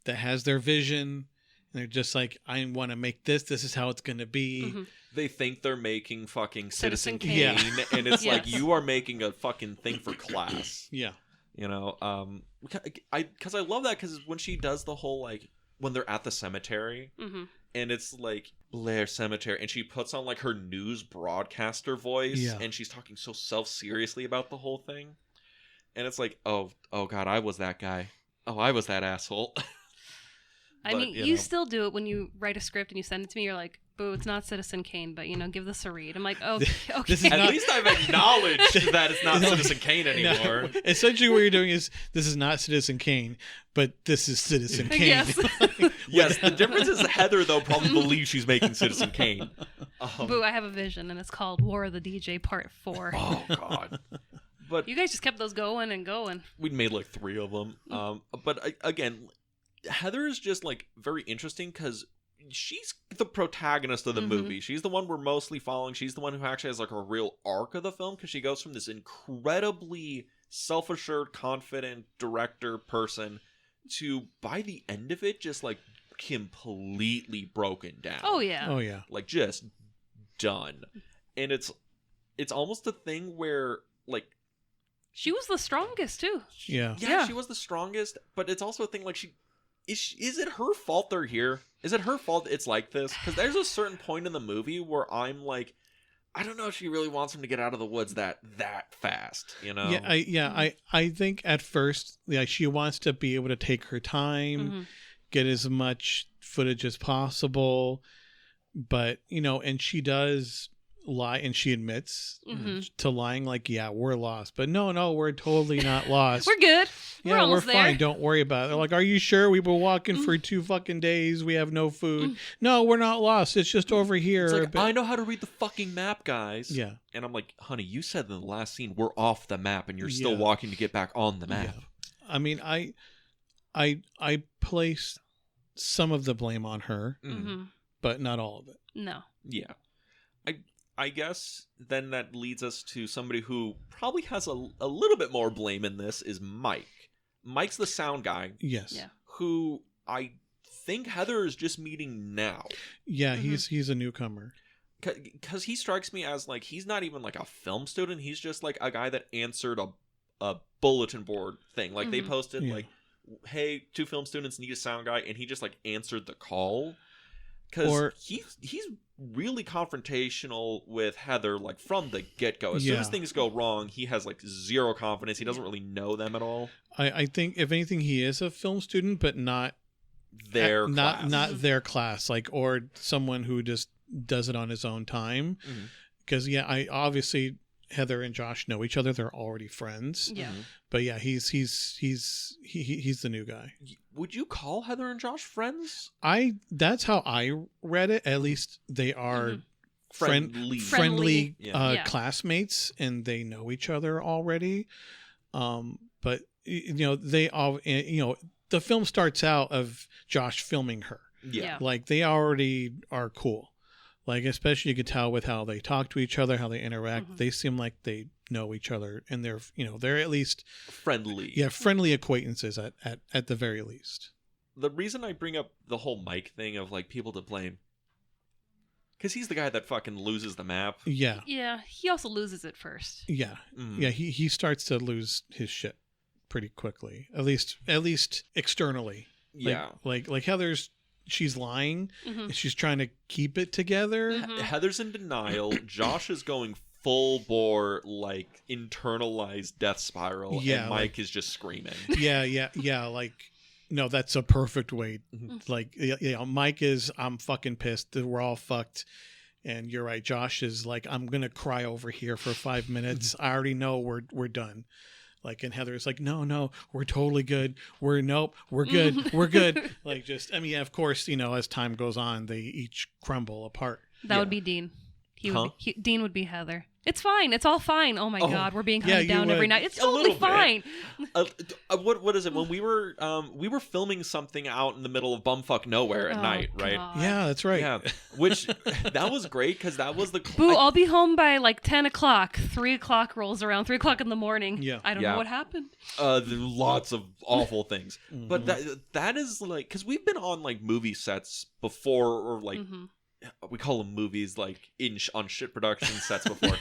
that has their vision, and they're just like, I want to make this. This is how it's going to be. They think they're making fucking Citizen Kane, and it's like, you are making a fucking thing for class. Yeah. You know, because I love that, because when she does the whole, like, when they're at the cemetery, and it's like, Blair Cemetery, and she puts on, like, her news broadcaster voice, and she's talking so self-seriously about the whole thing. And it's like, oh God, I was that guy. Oh, I was that asshole. I mean, you still do it when you write a script and you send it to me. You're like, boo, it's not Citizen Kane, but, you know, give this a read. I'm like, oh, okay. At least I've acknowledged that it's not Citizen Kane anymore. No. Essentially what you're doing is, this is not Citizen Kane, but this is Citizen Kane. Yes. Yes, the difference is Heather, though, probably believes she's making Citizen Kane. Boo, I have a vision, and it's called War of the DJ Part 4. Oh, God. But you guys just kept those going and going. We'd made like 3 of them. But again, Heather is just like very interesting because she's the protagonist of the movie. She's the one we're mostly following. She's the one who actually has like a real arc of the film, because she goes from this incredibly self-assured, confident director person to, by the end of it, just like completely broken down. Oh yeah. Like just done. And it's almost a thing where like she was the strongest too. Yeah, she was the strongest, but it's also a thing like is it her fault they're here? Is it her fault it's like this? Because there's a certain point in the movie where I'm like, I don't know if she really wants him to get out of the woods that fast, you know? I think at first, she wants to be able to take her time, get as much footage as possible, but and she does lie, and she admits to lying, like, yeah, we're lost, but no, we're totally not lost. We're good. Yeah, we're fine. there. Don't worry about it. They're like, are you sure? We were walking for 2 fucking days. We have no food. No, we're not lost. It's just over here. It's like, I know how to read the fucking map, guys. Yeah. And I'm like, honey, you said in the last scene we're off the map, and you're still walking to get back on the map. Yeah. I mean, I place some of the blame on her, but not all of it. No. Yeah. I guess then that leads us to somebody who probably has a little bit more blame in this is Mike. Mike's the sound guy. Yes. Yeah. Who I think Heather is just meeting now. Yeah, he's a newcomer. Because he strikes me as, like, he's not even like a film student. He's just like a guy that answered a bulletin board thing. Like, they posted like, hey, 2 film students need a sound guy, and he just like answered the call. Because he's really confrontational with Heather, like, from the get-go. As soon as things go wrong, he has like zero confidence. He doesn't really know them at all. I think if anything, he is a film student, but not their class. Not their class, like, or someone who just does it on his own time. Because I obviously Heather and Josh know each other; they're already friends. Yeah, but yeah, he's the new guy. Would you call Heather and Josh friends? That's how I read it. At least they are friendly classmates, and they know each other already. But they all the film starts out of Josh filming her. Yeah. Like, they already are cool. Like, especially you could tell with how they talk to each other, how they interact. They seem like they know each other, and they're at least friendly. Yeah, friendly acquaintances at the very least. The reason I bring up the whole Mike thing of, like, people to blame, because he's the guy that fucking loses the map. Yeah. Yeah, he also loses it first. Yeah. Yeah, he starts to lose his shit pretty quickly. At least externally. Yeah. Like Heather's, she's lying. And she's trying to keep it together. Heather's in denial. Josh is going full bore, like, internalized death spiral. Yeah, and Mike is just screaming. Yeah. Like, no, that's a perfect way. Like, Mike is, I'm fucking pissed. We're all fucked. And you're right. Josh is like, I'm going to cry over here for 5 minutes. I already know we're done. Like, and Heather's like, no, we're totally good. We're good. We're good. Like, just, I mean, of course, as time goes on, they each crumble apart. That would be Dean. Dean would be Heather. It's fine. It's all fine. Oh my God, we're being hunted down every night. It's totally fine. What is it? When we were filming something out in the middle of bumfuck nowhere at night, right? God. Yeah, that's right. Yeah, which that was great because that was the. Boo! I'll be home by like 10 o'clock. 3 o'clock rolls around. 3 o'clock in the morning. Yeah, I don't know what happened. Lots of awful things, but that is like, because we've been on like movie sets before, or like. We call them movies, like on shit production sets before,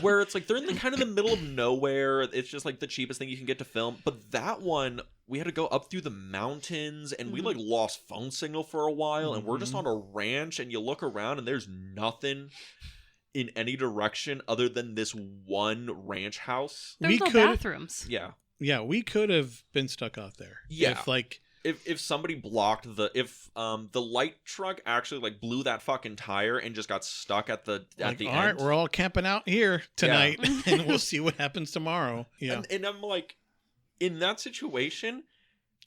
where it's like they're in the kind of the middle of nowhere. It's just like the cheapest thing you can get to film. But that one, we had to go up through the mountains, and we like lost phone signal for a while, and we're just on a ranch, and you look around and there's nothing in any direction other than this one ranch house. There's no bathrooms. Yeah, we could have been stuck out there. Yeah, if somebody blocked the light truck actually like blew that fucking tire and just got stuck at the end. All right, we're all camping out here tonight, and we'll see what happens tomorrow. Yeah, and I'm like, in that situation,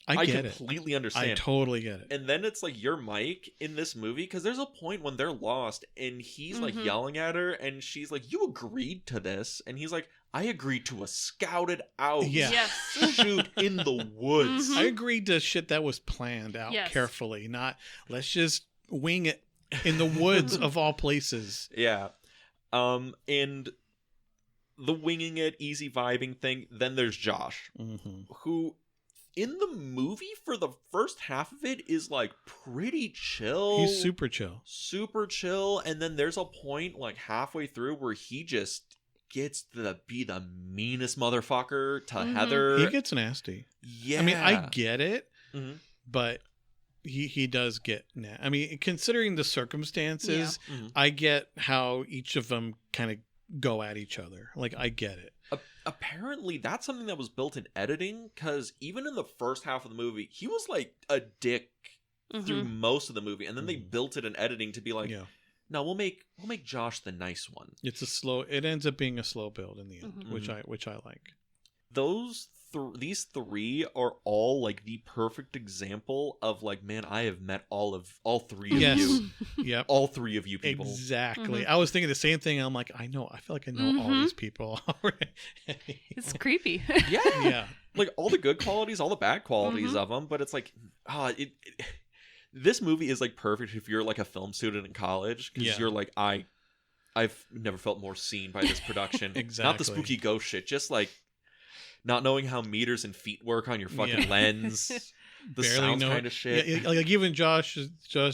I completely understand. I totally get it. And then it's like, you're Mike in this movie, because there's a point when they're lost and he's like yelling at her, and she's like, you agreed to this, and he's like, I agreed to a scouted out shoot in the woods. I agreed to shit that was planned out carefully, not let's just wing it in the woods of all places. Yeah. And the winging it, easy vibing thing. Then there's Josh, who in the movie for the first half of it is like pretty chill. He's super chill. Super chill. And then there's a point like halfway through where he just gets to be the meanest motherfucker to Heather. He gets nasty. Yeah. I mean, I get it, but he does get. I mean, considering the circumstances, I get how each of them kind of go at each other. Like, I get it. Apparently, that's something that was built in editing, because even in the first half of the movie, he was like a dick through most of the movie, and then they built it in editing to be like, no, we'll make Josh the nice one. It ends up being a slow build in the end, which I like. These three are all like the perfect example of like, man, I have met all three of you. Yep. All three of you people. Exactly. I was thinking the same thing. I'm like, I feel like I know all these people already. It's creepy. Yeah. Like all the good qualities, all the bad qualities of them, but it's like, this movie is like perfect if you're like a film student in college, because you're like, I've never felt more seen by this production. Exactly. Not the spooky ghost shit, just like not knowing how meters and feet work on your fucking lens. The sound kind of shit. Yeah, like even Josh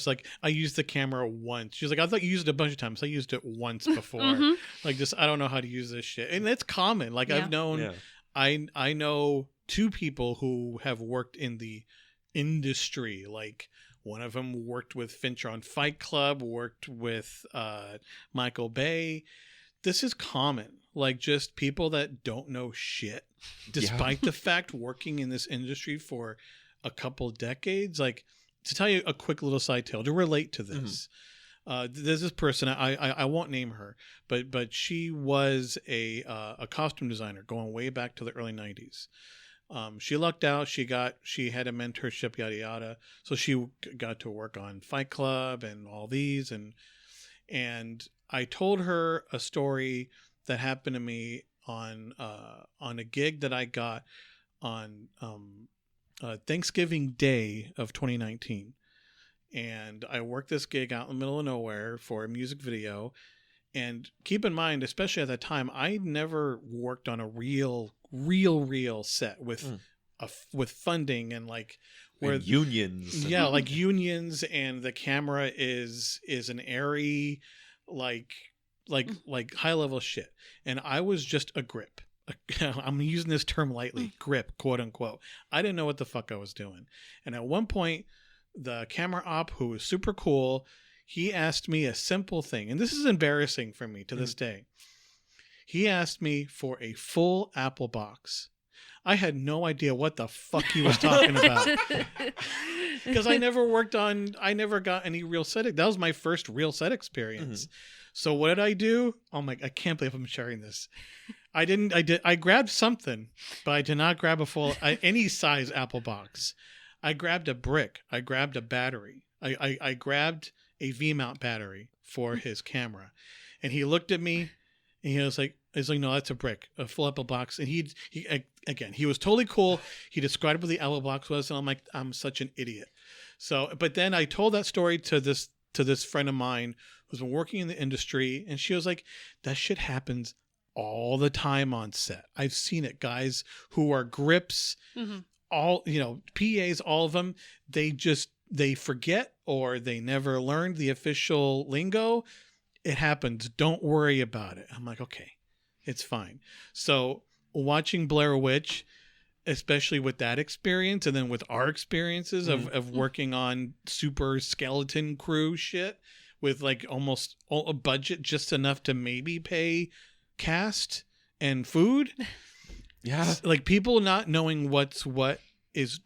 like, I used the camera once. She's like, I thought you used it a bunch of times. I used it once before. Like, just, I don't know how to use this shit. And it's common. Like, I've known, I know two people who have worked in the industry. Like, one of them worked with Fincher on Fight Club, worked with Michael Bay. This is common. Like, just people that don't know shit, despite the fact working in this industry for a couple decades. Like, to tell you a quick little side tale to relate to this, there's this person, I won't name her, but she was a costume designer going way back to the early 90s. She lucked out. She had a mentorship, yada yada. So she got to work on Fight Club and all these, and I told her a story that happened to me on a gig that I got on Thanksgiving Day of 2019, and I worked this gig out in the middle of nowhere for a music video. And keep in mind, especially at that time, I never worked on a real set with funding and like where and unions. Yeah, like unions, and the camera is an airy, like high level shit. And I was just a grip. I'm using this term lightly, grip, quote unquote. I didn't know what the fuck I was doing. And at one point, the camera op, who was super cool, he asked me a simple thing, and this is embarrassing for me to this day. He asked me for a full apple box. I had no idea what the fuck he was talking about. Because I never got any real set. That was my first real set experience. So what did I do? Oh my, I can't believe I'm sharing this. I grabbed something, but I did not grab a full, any size apple box. I grabbed a brick. I grabbed a battery. I grabbed a V-mount battery for his camera. And he looked at me and he was like, no, that's a brick, a full apple box. And he was totally cool. He described what the apple box was. And I'm like, I'm such an idiot. So, but then I told that story to this friend of mine who's been working in the industry. And she was like, that shit happens all the time on set. I've seen it. Guys who are grips, all, PAs, all of them, they forget or they never learned the official lingo. It happens. Don't worry about it. I'm like, okay, it's fine. So watching Blair Witch, especially with that experience, and then with our experiences of working on super skeleton crew shit with like almost a budget just enough to maybe pay cast and food. Yeah. Like, people not knowing what's what is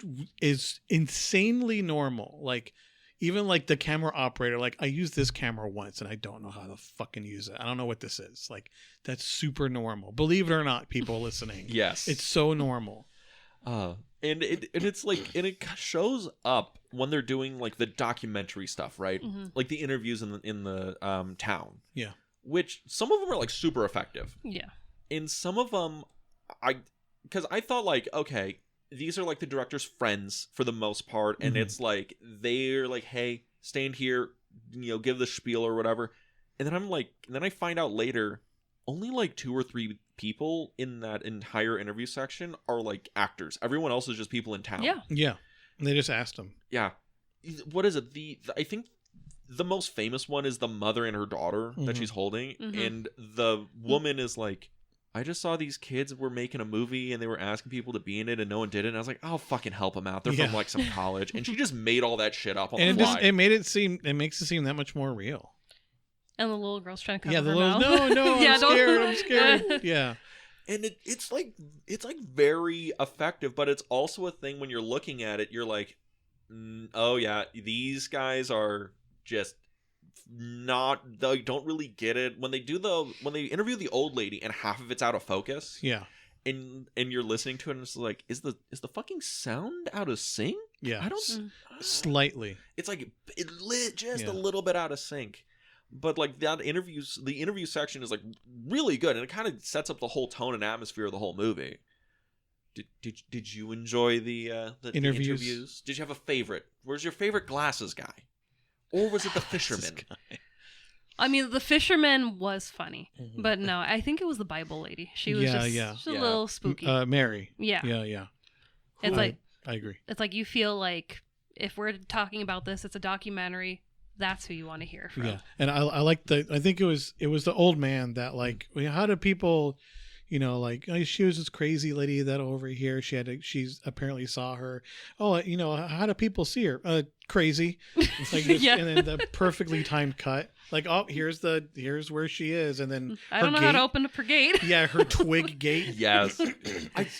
insanely normal. Like, even like the camera operator, like, I used this camera once and I don't know how to fucking use it. I don't know what this is. Like, that's super normal. Believe it or not, people listening. Yes. It's so normal. And it's like, and it shows up when they're doing like the documentary stuff, right? Like the interviews in the town. Yeah. Which some of them are like super effective. Yeah. In some of them, because I thought like, okay, these are like the director's friends for the most part, and it's like they're like, hey, stand here, give the spiel or whatever. And then I'm like, and then I find out later, only like 2 or 3 people in that entire interview section are like actors. Everyone else is just people in town. Yeah. They just asked them. Yeah. What is it? I think the most famous one is the mother and her daughter that she's holding, and the woman is like, I just saw these kids were making a movie and they were asking people to be in it and no one did it. And I was like, I'll fucking help them out. They're from like some college. And she just made all that shit up on the fly. It makes it seem that much more real. And the little girl's trying to cover her mouth. No, I'm scared. Yeah. And it's like very effective, but it's also a thing when you're looking at it, you're like, oh yeah, these guys are just they don't really get it. When they interview the old lady and half of it's out of focus. Yeah. And you're listening to it and it's like, is the fucking sound out of sync? Yeah. I don't slightly. It's like it lit just a little bit out of sync. But like the interview section is like really good, and it kind of sets up the whole tone and atmosphere of the whole movie. Did you enjoy the interviews? Did you have a favorite? Where's your favorite glasses guy, or was it the fisherman? I mean, the fisherman was funny, but no, I think it was the Bible lady. She was just a little spooky. Mary. Yeah. It's I agree. It's like you feel like if we're talking about this, it's a documentary. That's who you want to hear from. Yeah, and I like I think it was the old man that like, how do people, like, she was this crazy lady that over here, she's apparently saw her. Oh, how do people see her? Crazy. Like this, and then the perfectly timed cut. Like, oh, here's where she is, and then I don't know how to open up her gate. Yeah, her twig gate. Yes,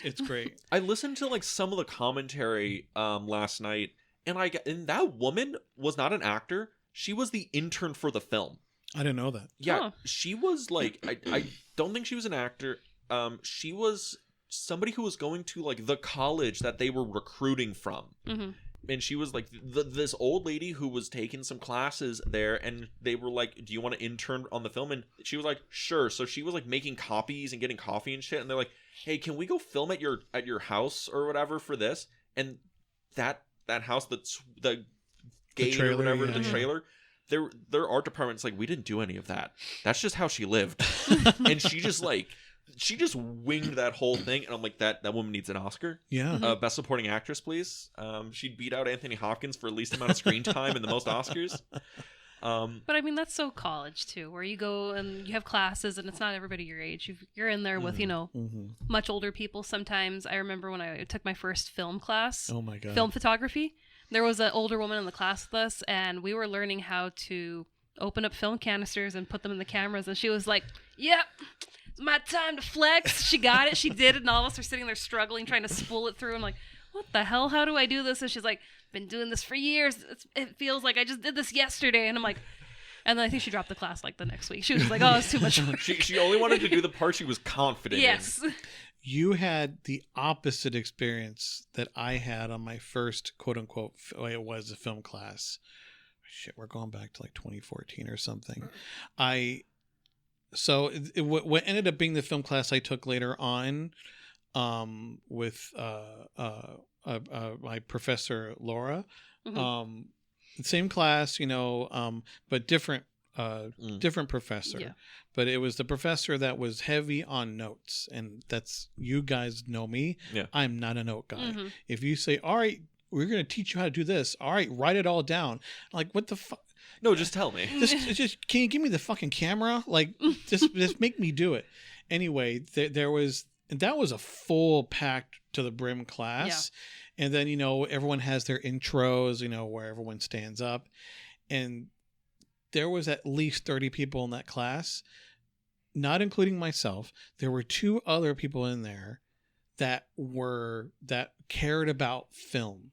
it's great. I listened to like some of the commentary last night, and that woman was not an actor. She was the intern for the film. I didn't know that. Yeah, She was like, I don't think she was an actor. She was somebody who was going to like the college that they were recruiting from. Mm-hmm. And she was like this old lady who was taking some classes there, and they were like, do you want to intern on the film? And she was like, sure. So she was like making copies and getting coffee and shit. And they're like, hey, can we go film at your house or whatever for this? And that house, the gate trailer, or whatever, the trailer, their art department's like, we didn't do any of that. That's just how she lived. And she just winged that whole thing, and I'm like, that woman needs an Oscar. Yeah. Best supporting actress, please. She'd beat out Anthony Hopkins for least amount of screen time and the most Oscars. But I mean, that's so college too, where you go and you have classes and it's not everybody your age. You're in there with, much older people sometimes. I remember when I took my first film class. Oh my God. Film photography. There was an older woman in the class with us, and we were learning how to open up film canisters and put them in the cameras. And she was like, yep, it's my time to flex. She got it. She did it. And all of us are sitting there struggling, trying to spool it through. I'm like, what the hell? How do I do this? And she's like, been doing this for years. It feels like I just did this yesterday. And I'm like, and then I think she dropped the class like the next week. She was like, oh, it's too much work. She only wanted to do the part she was confident in. Yes. You had the opposite experience that I had on my first quote unquote, it was a film class. Shit, we're going back to like 2014 or something. What ended up being the film class I took later on, with my professor Laura, same class, but different professor. Yeah. But it was the professor that was heavy on notes, and that's, you guys know me. Yeah. I'm not a note guy. Mm-hmm. If you say, all right, we're going to teach you how to do this. All right, write it all down. Like, what the fuck? No, just tell me. Just can you give me the fucking camera? Like, just make me do it. Anyway, that was a full packed to the brim class. Yeah. And then, everyone has their intros, where everyone stands up. And there was at least 30 people in that class, not including myself. There were 2 other people in there that cared about film.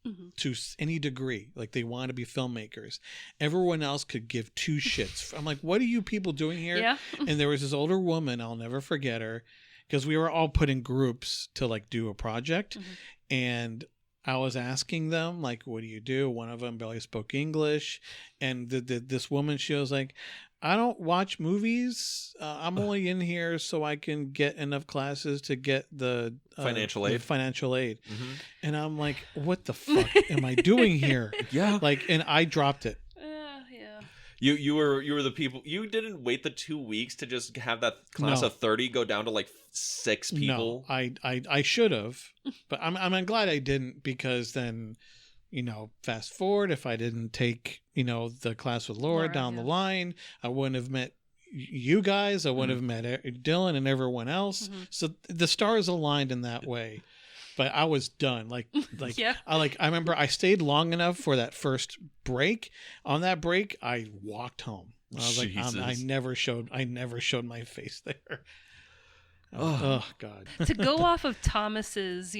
Mm-hmm. To any degree, like they want to be filmmakers. Everyone else could give 2 shits. I'm like, what are you people doing here? Yeah. And there was this older woman, I'll never forget her, because we were all put in groups to like do a project. Mm-hmm. And I was asking them, like, what do you do? One of them barely spoke English. And this woman, she was like, I don't watch movies. I'm only in here so I can get enough classes to get the financial aid. Mm-hmm. And I'm like, what the fuck am I doing here? Yeah. Like, and I dropped it. Yeah. You were the people. You didn't wait the 2 weeks to just have that class of 30 go down to like 6 people. No, I should have, but I'm glad I didn't, because then, fast forward, if I didn't take, the class with Laura down the line, I wouldn't have met you guys. I wouldn't have met Dylan and everyone else. Mhm. So the stars aligned in that way. But I was done. Yeah. I remember I stayed long enough for that first break. On that break, I walked home. I was like, I never showed my face there. Oh God. To go off of Thomas's,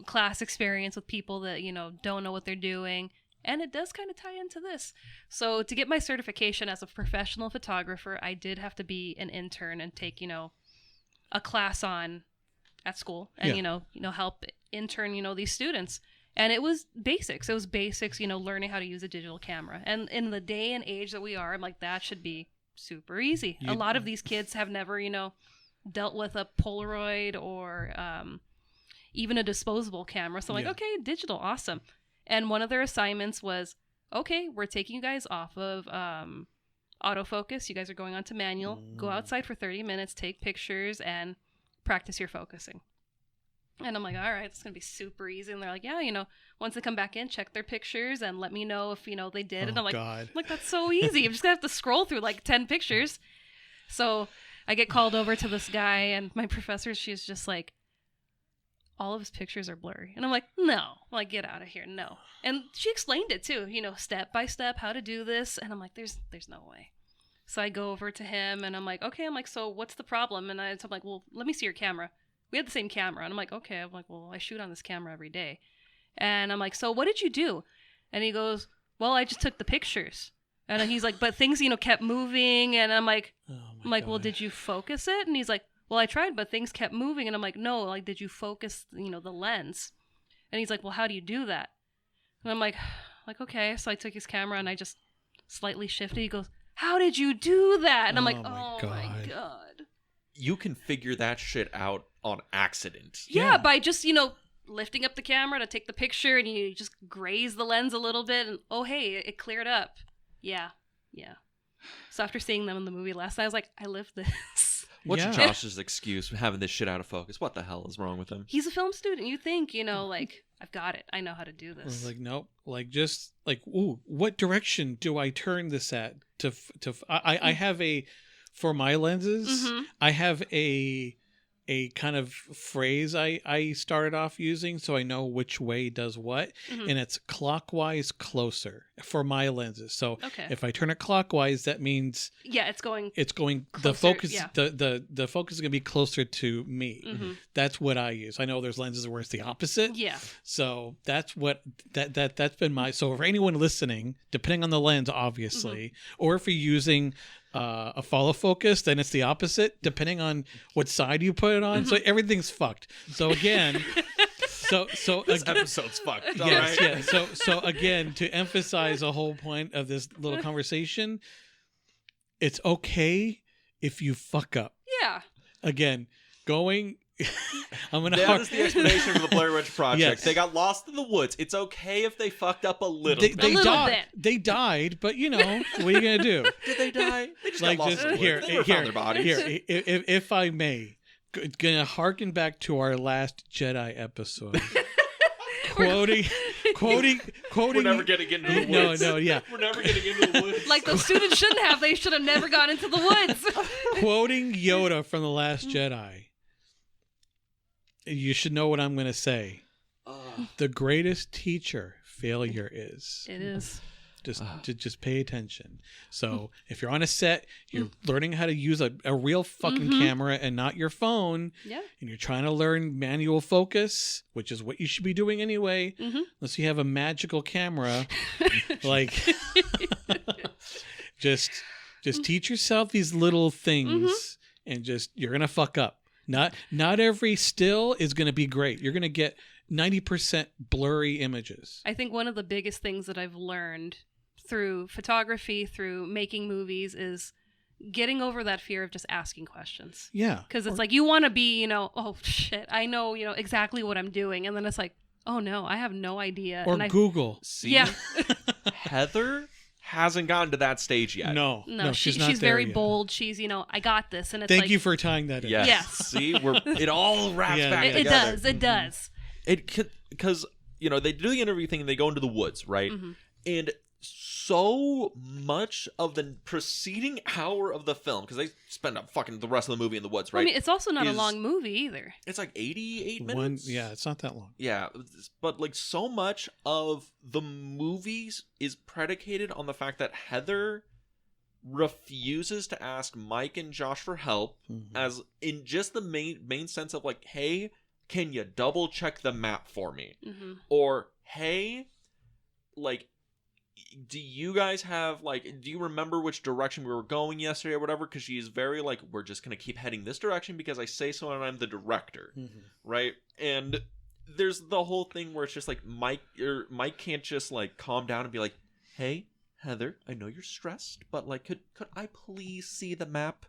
class experience with people that, don't know what they're doing. And it does kind of tie into this. So to get my certification as a professional photographer, I did have to be an intern and take, a class on at school and, help intern, these students. And it was basics. It was basics, learning how to use a digital camera. And in the day and age that we are, I'm like, that should be super easy. A lot of these kids have never, dealt with a Polaroid or even a disposable camera. So I'm like, okay, digital, awesome. And one of their assignments was, okay, we're taking you guys off of autofocus. You guys are going on to manual. Go outside for 30 minutes, take pictures, and practice your focusing. And I'm like, all right, it's going to be super easy. And they're like, yeah, once they come back in, check their pictures and let me know if, they did. And I'm like, God. That's so easy. I'm just going to have to scroll through like 10 pictures. So I get called over to this guy and my professor, she's just like, all of his pictures are blurry. And I'm like, no. I'm like, get out of here. No. And she explained it too, step by step, how to do this. And I'm like, there's no way. So I go over to him and I'm like, okay. I'm like, so what's the problem? And I'm like, well, let me see your camera. We had the same camera. And I'm like, okay. I'm like, well, I shoot on this camera every day. And I'm like, so what did you do? And he goes, well, I just took the pictures. And he's like, but things, kept moving. And I'm like, well, did you focus it? And he's like, well, I tried, but things kept moving. And I'm like, no, like, did you focus, the lens? And he's like, well, how do you do that? And I'm like, okay. So I took his camera and I just slightly shifted. He goes, how did you do that? And I'm like, oh my God. You can figure that shit out on accident. Yeah, by just, lifting up the camera to take the picture and you just graze the lens a little bit and, oh, hey, it cleared up. Yeah. So after seeing them in the movie last night, I was like, I lived this. What's Josh's excuse for having this shit out of focus? What the hell is wrong with him? He's a film student. You think, like, I've got it. I know how to do this. I was like, nope. Like, just like, ooh, what direction do I turn this at? I have for my lenses, I have a kind of phrase I started off using so I know which way does what, and it's clockwise closer for my lenses. So if I turn it clockwise, that means it's going closer, the focus the focus is going to be closer to me. That's what I use. I know there's lenses where it's the opposite. Yeah. So that's what that's been my. So for anyone listening, depending on the lens, obviously, or if you're using a follow focus, then it's the opposite depending on what side you put it on. So everything's fucked. So again, this episode's fucked. Yes, right? Yeah. So again, to emphasize the whole point of this little conversation, it's okay if you fuck up. Yeah. Again, going. That is the explanation of the Blair Witch Project. Yes. They got lost in the woods. It's okay if they fucked up a little bit. They died, but what are you gonna do? Did they die? They just got lost in the woods. They never found their bodies. Here, if I may, gonna harken back to our last Jedi episode. quoting. We're never getting into the woods. No, yeah. We're never getting into the woods. Like those students shouldn't have. They should have never gone into the woods. Quoting Yoda from The Last Jedi. You should know what I'm going to say. The greatest teacher failure is. It is. Just pay attention. So if you're on a set, you're learning how to use a real fucking camera and not your phone. Yeah. And you're trying to learn manual focus, which is what you should be doing anyway. Unless you have a magical camera. Like, just teach yourself these little things and you're going to fuck up. Not every still is going to be great. You're going to get 90% blurry images. I think one of the biggest things that I've learned through photography, through making movies, is getting over that fear of just asking questions. Yeah. Because it's like you want to be, oh shit, I know, exactly what I'm doing. And then it's like, oh no, I have no idea. Or Google. See? Yeah. Heather hasn't gotten to that stage yet. No, she's not she's there very yet. bold. She's, I got this. And it's Thank you for tying that in. Yes. See, it all wraps back together. It does. Because, they do the interview thing and they go into the woods, right? And so much of the preceding hour of the film, because they spend the rest of the movie in the woods, right? Well, I mean, it's also not a long movie either. It's like 88 minutes. It's not that long. Yeah, but like so much of the movies is predicated on the fact that Heather refuses to ask Mike and Josh for help, as in just the main sense of like, hey, can you double check the map for me? Or hey, like, do you guys have like, do you remember which direction we were going yesterday or whatever? Because she's very like, we're just gonna keep heading this direction because I say so and I'm the director, right? And there's the whole thing where it's just like Mike can't just like calm down and be like, hey, Heather, I know you're stressed, but like, could I please see the map?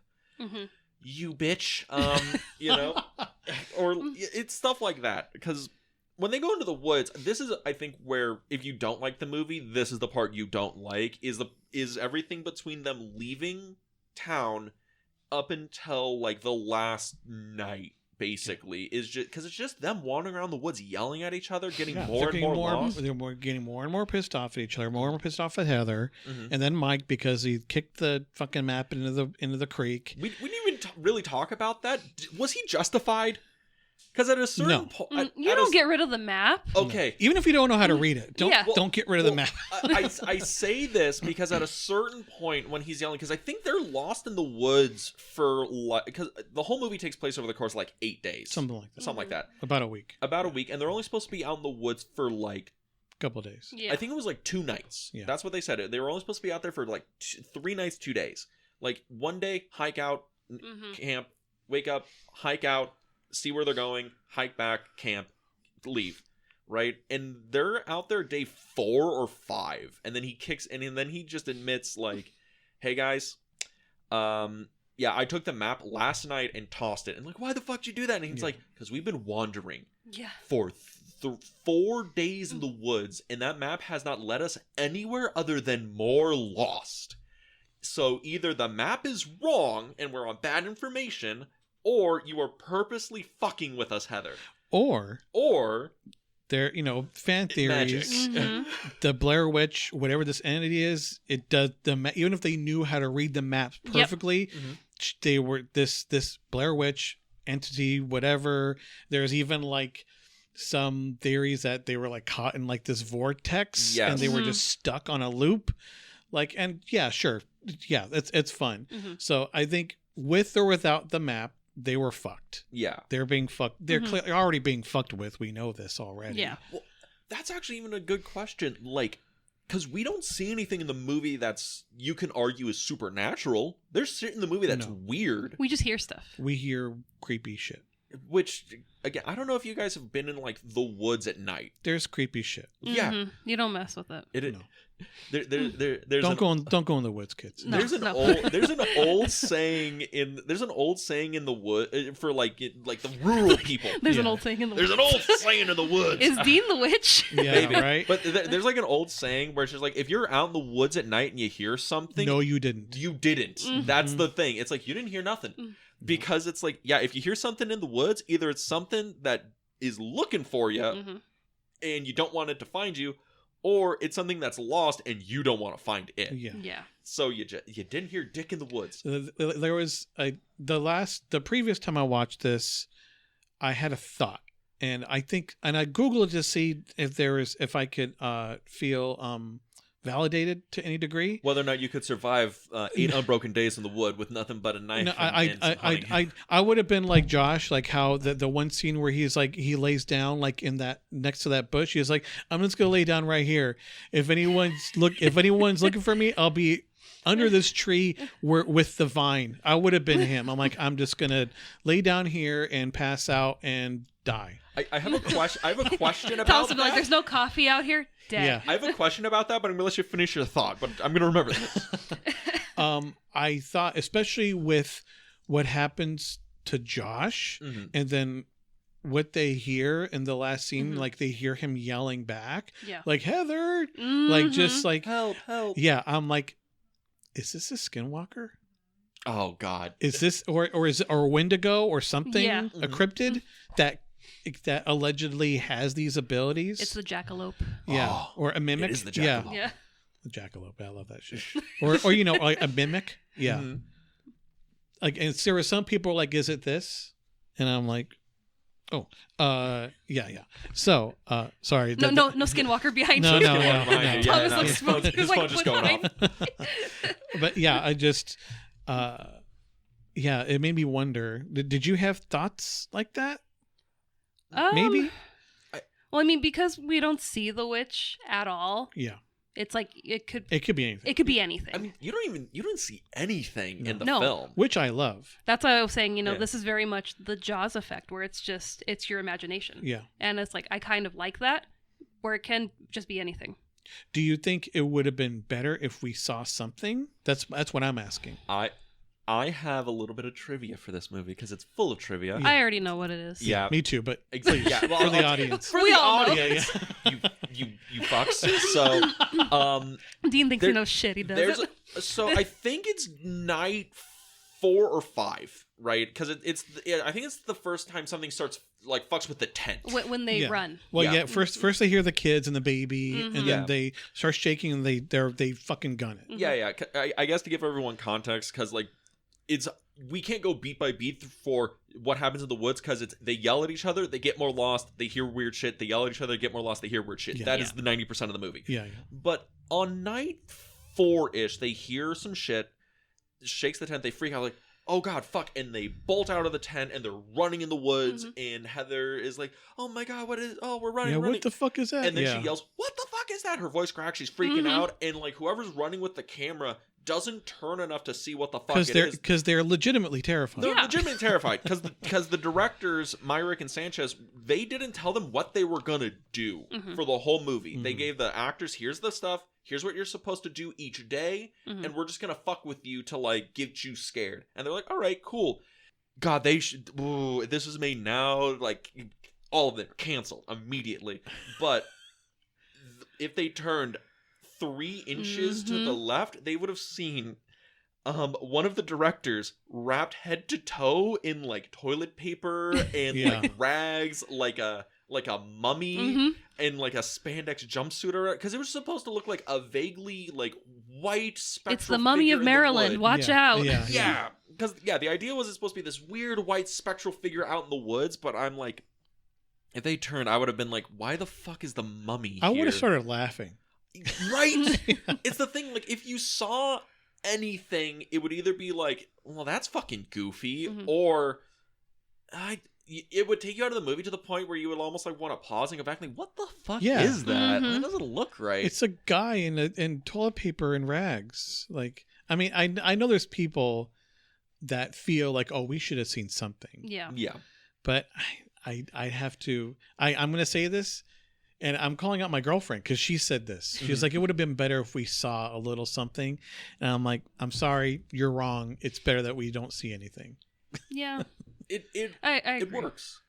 You bitch. You know, or it's stuff like that. Because when they go into the woods, this is, I think, where if you don't like the movie, this is the part you don't like, is everything between them leaving town up until like the last night. Basically, is just because it's just them wandering around the woods, yelling at each other, getting more and more lost. They're getting more and more pissed off at each other, more and more pissed off at Heather, and then Mike because he kicked the fucking map into the creek. We didn't even really talk about that. Was he justified? Because at a certain point, you don't get rid of the map. Okay, no. Even if you don't know how to read it, don't get rid of the map. I say this because at a certain point when he's yelling, because I think they're lost in the woods for because the whole movie takes place over the course of like 8 days, something like that. About a week, and they're only supposed to be out in the woods for like a couple of days. Yeah. I think it was like 2 nights. Yeah. That's what they said. They were only supposed to be out there for like 3 nights, 2 days. Like one day, hike out, camp, wake up, hike out, see where they're going, hike back, camp, leave, right? And they're out there day 4 or 5, and then he kicks, and then he just admits like, "Hey guys, yeah, I took the map last night and tossed it." And like, "Why the fuck did you do that?" And he's like, "Because we've been wandering for 4 days in the woods, and that map has not led us anywhere other than more lost. So either the map is wrong and we're on bad information, or you are purposely fucking with us, Heather. Or there, fan theories. The Blair Witch, whatever this entity is, it does even if they knew how to read the maps perfectly, they were this Blair Witch entity, whatever. There's even like some theories that they were like caught in like this vortex and they were just stuck on a loop. Like, and yeah, sure. Yeah, it's fun. So I think with or without the map, they were fucked. Yeah. They're being fucked. They're already being fucked with. We know this already. Yeah. Well, that's actually even a good question. Like, because we don't see anything in the movie that's, you can argue, is supernatural. There's shit in the movie that's weird. We just hear stuff. We hear creepy shit. Which, again, I don't know if you guys have been in, like, the woods at night. There's creepy shit. Yeah. You don't mess with it. There's don't go in the woods, kids. No, there's an old saying in the wood for like the rural people. There's an old saying in the woods. There's an old saying in the woods. Is Dean the witch? Yeah, maybe. Right. But there's like an old saying where it's just like, if you're out in the woods at night and you hear something, no, you didn't. You didn't. That's the thing. It's like you didn't hear nothing. Because it's like, yeah, if you hear something in the woods, either it's something that is looking for you and you don't want it to find you, or it's something that's lost and you don't want to find it. Yeah. So you didn't hear Dick in the woods. There was the previous time I watched this, I had a thought, and I Googled to see if I could feel validated to any degree, whether or not you could survive 8 unbroken days in the wood with nothing but a knife. No, I would have been like Josh, like how the one scene where he's like, he lays down like in that next to that bush. He's like, I'm just gonna lay down right here. If anyone's looking for me, I'll be under this tree with the vine. I would have been him. I'm like, I'm just gonna lay down here and pass out and die. I have a question. I have a question about Thomas would that. be like, there's no coffee out here. Dead. Yeah. I have a question about that, but I'm gonna let you finish your thought. But I'm gonna remember this. I thought, especially with what happens to Josh, and then what they hear in the last scene, like they hear him yelling back, like Heather, like just like help. Yeah, I'm like, is this a skinwalker? Oh God, is this or is it or a Wendigo or something? Yeah. A cryptid that allegedly has these abilities. It's the jackalope. Yeah, or a mimic. It is the jackalope. Yeah. jackalope. I love that shit. Or you know, like a mimic. Yeah. Mhm. Like, and there were some people like, is it this? And I'm like, oh, yeah. So, sorry. No skinwalker behind No, you. no. Behind you. Thomas no, looks his phone- spooked. his Like, phone just what's going off. But yeah, I just, yeah, it made me wonder. Did you have thoughts like that? Maybe. Well, I mean, because we don't see the witch at all. Yeah. It's like it could be anything. It could be anything. I mean, you don't see anything in the No. film. Which I love. That's why I was saying, Yeah. this is very much the Jaws effect, where it's your imagination. Yeah. And it's like, I kind of like that, where it can just be anything. Do you think it would have been better if we saw something? That's what I'm asking. I have a little bit of trivia for this movie because it's full of trivia. Yeah. I already know what it is. Yeah. Me too, but Exactly. Yeah. Well, for the I'll- audience. For We the all know. audience. You fucks. So, Dean thinks There- he knows shit. He does there's it. so I think it's night 4 or 5, right? Because I think it's the first time something starts like fucks with the tent. When they Yeah. run. Well, Yeah. yeah. First they hear the kids and the baby, Mhm. and Yeah. then they start shaking and they fucking gun it. Yeah. I guess to give everyone context, because like we can't go beat by beat for what happens in the woods, because they yell at each other, they get more lost, they hear weird shit, they yell at each other, they get more lost, they hear weird shit. Yeah. That is the 90% of the movie. Yeah. But on night 4-ish, they hear some shit, shakes the tent, they freak out like, oh god, fuck, and they bolt out of the tent and they're running in the woods, and Heather is like, oh my god, we're running, Yeah. running. What the fuck is that? And then yeah. she yells, what the fuck is that? Her voice cracks, she's freaking out, and like whoever's running with the camera doesn't turn enough to see what the fuck it is. Because they're legitimately terrified. They're legitimately terrified because the directors, Myrick and Sanchez, they didn't tell them what they were gonna do for the whole movie. They gave the actors, here's the stuff, here's what you're supposed to do each day, and we're just gonna fuck with you to like get you scared. And they're like, all right, cool. God, they should. Ooh, if this was made now, like all of them canceled immediately. But if they turned 3 inches to the left, they would have seen one of the directors wrapped head to toe in like toilet paper and like rags, like a mummy and like a spandex jumpsuit around, because it was supposed to look like a vaguely like white spectral It's the Mummy figure of in the Maryland. wood. Watch out. Yeah, because the idea was it's supposed to be this weird white spectral figure out in the woods, but I'm like, if they turned, I would have been like, why the fuck is the mummy I here? would have started laughing. Right? It's the thing, like, if you saw anything, it would either be like, well, that's fucking goofy, or it would take you out of the movie to the point where you would almost like want to pause and go back and like, what the fuck is that? That doesn't look right. It's a guy in toilet paper and rags. Like, I mean, I know there's people that feel like, oh, we should have seen something. Yeah. But I have to. I'm going to say this, and I'm calling out my girlfriend because she said this. She was like, it would have been better if we saw a little something. And I'm like, I'm sorry, you're wrong. It's better that we don't see anything. Yeah. I agree. it works.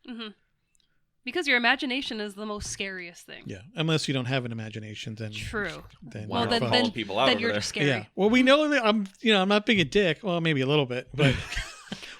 Because your imagination is the most scariest thing. Yeah, unless you don't have an imagination, then True. Then Well, you're then- fucked. people out then over you're there. just scary. Yeah. Well, we know that I'm not being a dick. Well, maybe a little bit, but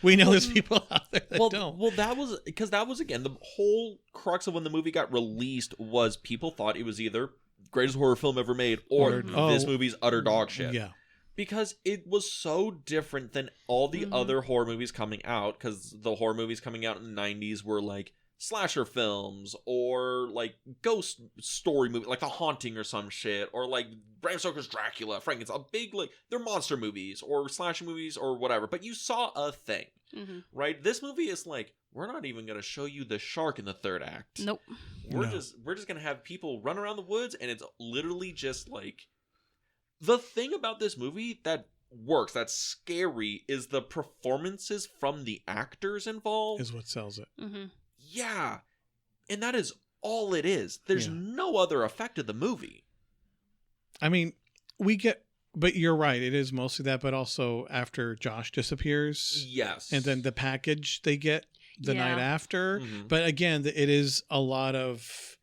we know there's people out there that don't. Well, that was again the whole crux of when the movie got released was people thought it was either greatest horror film ever made or this movie's utter dog shit. Yeah. Because it was so different than all the other horror movies coming out, because the horror movies coming out in the 90s were like slasher films or like ghost story movie like The Haunting or some shit, or like Bram Stoker's Dracula, Frankenstein, big like they're monster movies or slasher movies or whatever, but you saw a thing. Right? This movie is like, we're not even going to show you the shark in the third act. Nope. We're just going to have people run around the woods, and it's literally just like, the thing about this movie that works, that's scary, is the performances from the actors involved. Is what sells it. Yeah. And that is all it is. There's no other effect of the movie. I mean, but you're right. It is mostly that, but also after Josh disappears. Yes. And then the package they get the night after. Mhm. But again, it is a lot of,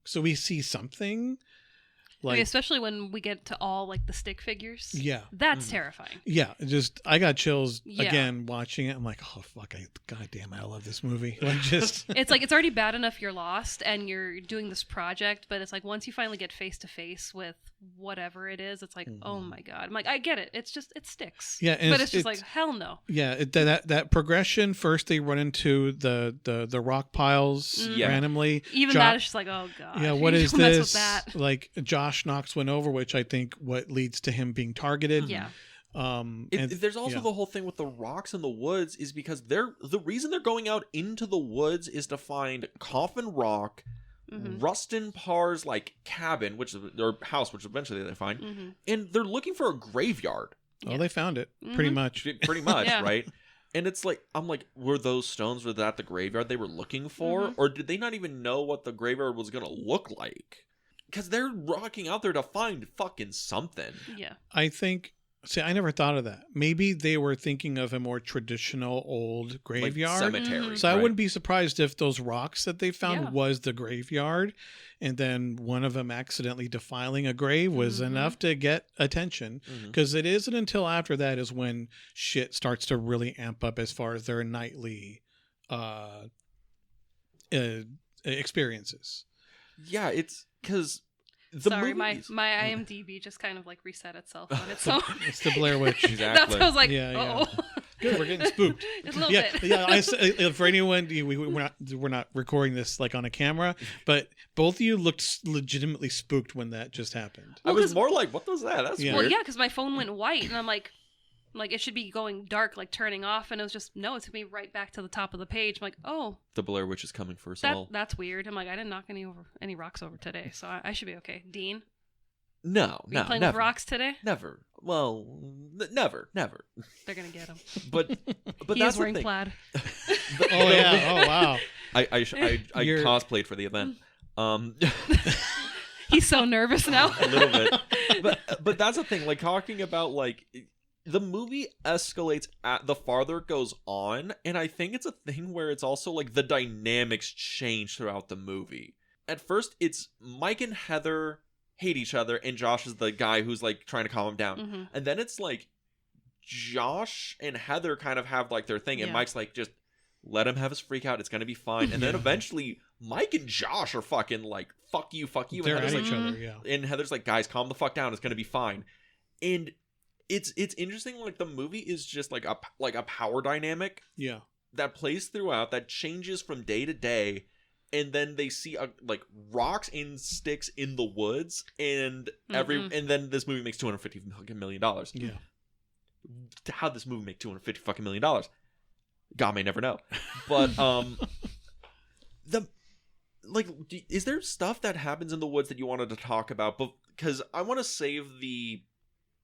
so we see something. Like, I mean, especially when we get to all like the stick figures. Yeah. That's terrifying. Yeah. I got chills again watching it. I'm like, oh, fuck. God damn it. I love this movie. Like, just. It's like, it's already bad enough you're lost and you're doing this project, but it's like once you finally get face to face with whatever it is, it's like, oh my God. I'm like, I get it. It's just, it sticks. Yeah. But it's just like, hell no. Yeah. That progression, first they run into the rock piles randomly. Even that is just like, oh God. Yeah. What is this? Like Josh knocks one over, which I think what leads to him being targeted. Yeah. There's also the whole thing with the rocks in the woods is because the reason they're going out into the woods is to find Coffin Rock, Rustin Parr's like cabin, or house, which eventually they find, and they're looking for a graveyard. Oh, they found it pretty much, Yeah. Right? And it's like, I'm like, were those stones, were that the graveyard they were looking for, or did they not even know what the graveyard was gonna look like? Because they're rocking out there to find fucking something. Yeah, I think. See, I never thought of that. Maybe they were thinking of a more traditional old graveyard. Like cemetery. So I wouldn't be surprised if those rocks that they found was the graveyard, and then one of them accidentally defiling a grave was enough to get attention. Because it isn't until after that is when shit starts to really amp up as far as their nightly experiences. Yeah, it's because... Sorry, my IMDb just kind of like reset itself on its own. It's the Blair Witch. Exactly. That's what I was like, yeah. Good, we're getting spooked. Just a little bit. Yeah. For anyone, we're not recording this like on a camera, but both of you looked legitimately spooked when that just happened. I was more like, what was that? That's weird. Well, yeah, because my phone went white, and I'm like it should be going dark, like turning off, and it was just, no, it took me right back to the top of the page. I'm like, oh. The Blair Witch is coming for us all. That's weird. I'm like, I didn't knock any rocks over today, so I should be okay. Dean? No, Are you playing with rocks today? Never. Well, never. They're gonna get him. But he that's is wearing the thing. plaid. Oh yeah. Oh wow. I cosplayed for the event. He's so nervous now. A little bit. But that's the thing. Like talking about like the movie escalates the farther it goes on, and I think it's a thing where it's also like the dynamics change throughout the movie. At first, it's Mike and Heather hate each other, and Josh is the guy who's like trying to calm him down. And then it's like Josh and Heather kind of have like their thing, and Mike's like, just let him have his freak out, it's gonna be fine. And then eventually Mike and Josh are fucking like, fuck you. They're and at like, each other, yeah. And Heather's like, guys, calm the fuck down, it's gonna be fine. And it's interesting, like the movie is just like a power dynamic that plays throughout, that changes from day to day. And then they see like rocks and sticks in the woods, and and then this movie makes $250 million. Yeah. How'd this movie make $250 million? God may never know. But is there stuff that happens in the woods that you wanted to talk about? Because I want to save the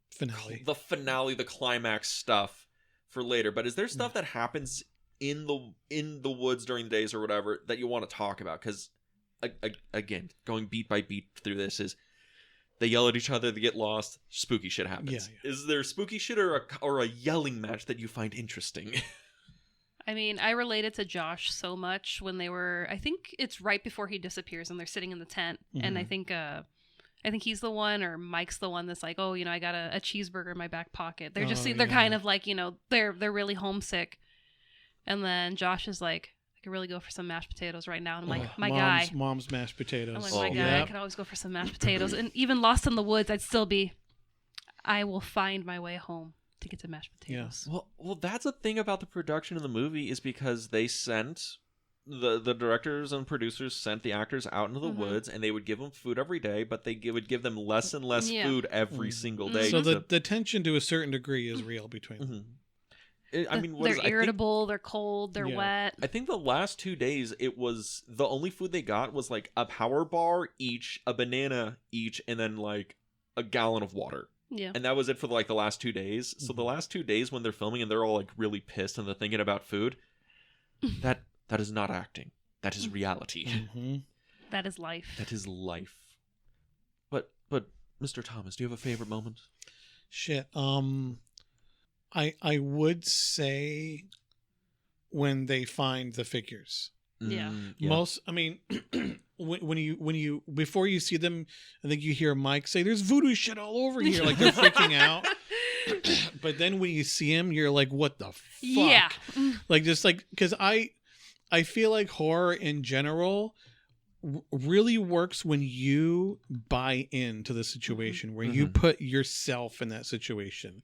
finale, the climax stuff for later. But is there stuff that happens in the woods during the days or whatever that you want to talk about? Because again, going beat by beat through this is they yell at each other, they get lost, spooky shit happens. Is there spooky shit or a yelling match that you find interesting? I mean, I related to Josh so much when they were, I think it's right before he disappears and they're sitting in the tent, and I think he's the one, or Mike's the one that's like, oh, I got a cheeseburger in my back pocket. They're just they're kind of like, they're really homesick. And then Josh is like, I could really go for some mashed potatoes right now. And I'm like, Mom's mashed potatoes. I'm like, my guy, I could always go for some mashed potatoes. And even lost in the woods, I'd still be, I will find my way home to get to mashed potatoes. Yeah. Well, that's a thing about the production of the movie, is because they sent, the directors and producers sent the actors out into the woods, and they would give them food every day, but they would give them less and less food every single day. So the tension to a certain degree is real between them. They're irritable, they're cold, they're wet. I think the last 2 days, it was the only food they got was like a power bar each, a banana each, and then like a gallon of water. Yeah. And that was it for like the last 2 days. So the last 2 days when they're filming and they're all like really pissed and they're thinking about food, that is not acting. That is reality. That is life. That is life. But Mr. Thomas, do you have a favorite moment? Shit. I would say when they find the figures. Yeah. Most, I mean, when you before you see them, I think you hear Mike say, "There's voodoo shit all over here," like they're freaking out. But then when you see him, you're like, "What the fuck?" Yeah. Like just like, because I feel like horror in general really works when you buy into the situation, where you put yourself in that situation.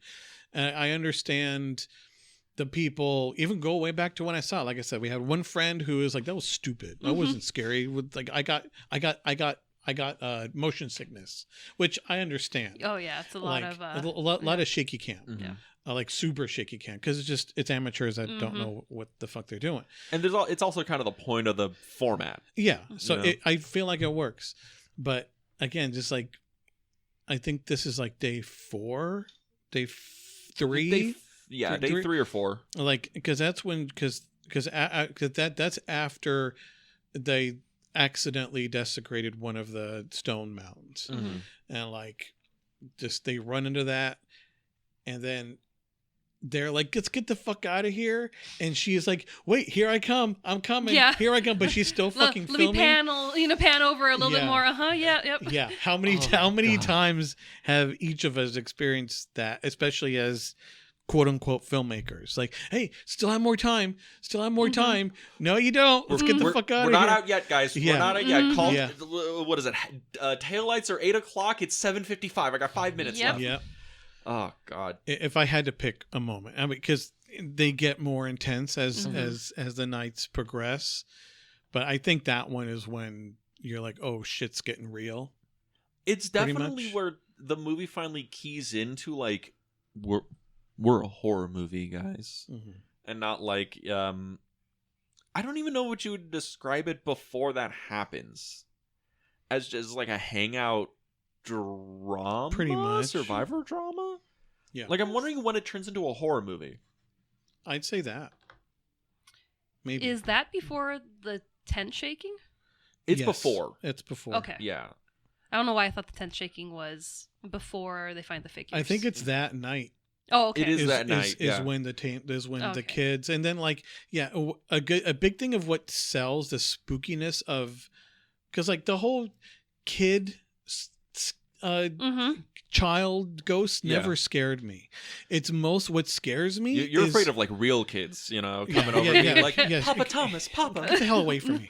And I understand the people, even go way back to when I saw it. Like I said, we had one friend who was like, that was stupid. That wasn't scary. With like, I got motion sickness, which I understand. Oh yeah, it's a lot like, of a lot of shaky cam. Yeah. Like super shaky cam, because it's amateurs that don't know what the fuck they're doing. And it's also kind of the point of the format. Yeah, so You know? I feel like it works, but again, just like I think this is like day 4, day 3. Day 3 or 4. Like, because that's when that's after they accidentally desecrated one of the stone mounds, and like just they run into that, and then they're like, let's get the fuck out of here. And she's like, wait, here I come. I'm coming. Yeah. Here I come. But she's still fucking let filming. me pan over a little bit more. Yeah, yep. Yeah. How many times have each of us experienced that, especially as quote unquote filmmakers? Like, hey, still have more time. Still have more time. No, you don't. Let's get the fuck out of here. We're not out yet, guys. Yeah. We're not out yet. Call, Yeah. what is it? Taillights are 8 o'clock. It's 7:55. I got 5 minutes left. Yeah. Oh God. If I had to pick a moment, I mean, because they get more intense as the nights progress, but I think that one is when you're like, oh, shit's getting real. It's definitely where the movie finally keys into like we're a horror movie, guys, and not like I don't even know what you would describe it before that happens, as just like a hangout drama, pretty much survivor drama. Yeah, like I'm wondering when it turns into a horror movie. I'd say that maybe is that before the tent shaking? It's Yes, before. It's before. Okay. Yeah. I don't know why I thought the tent shaking was before they find the figures. I think it's that night. Oh, okay. It is that night. Is when the the kids, and then like a big thing of what sells the spookiness of, because like the whole kid child ghost never scared me. It's what scares me. You're afraid of like real kids, coming over and being like, Papa Thomas, Papa, get the hell away from me.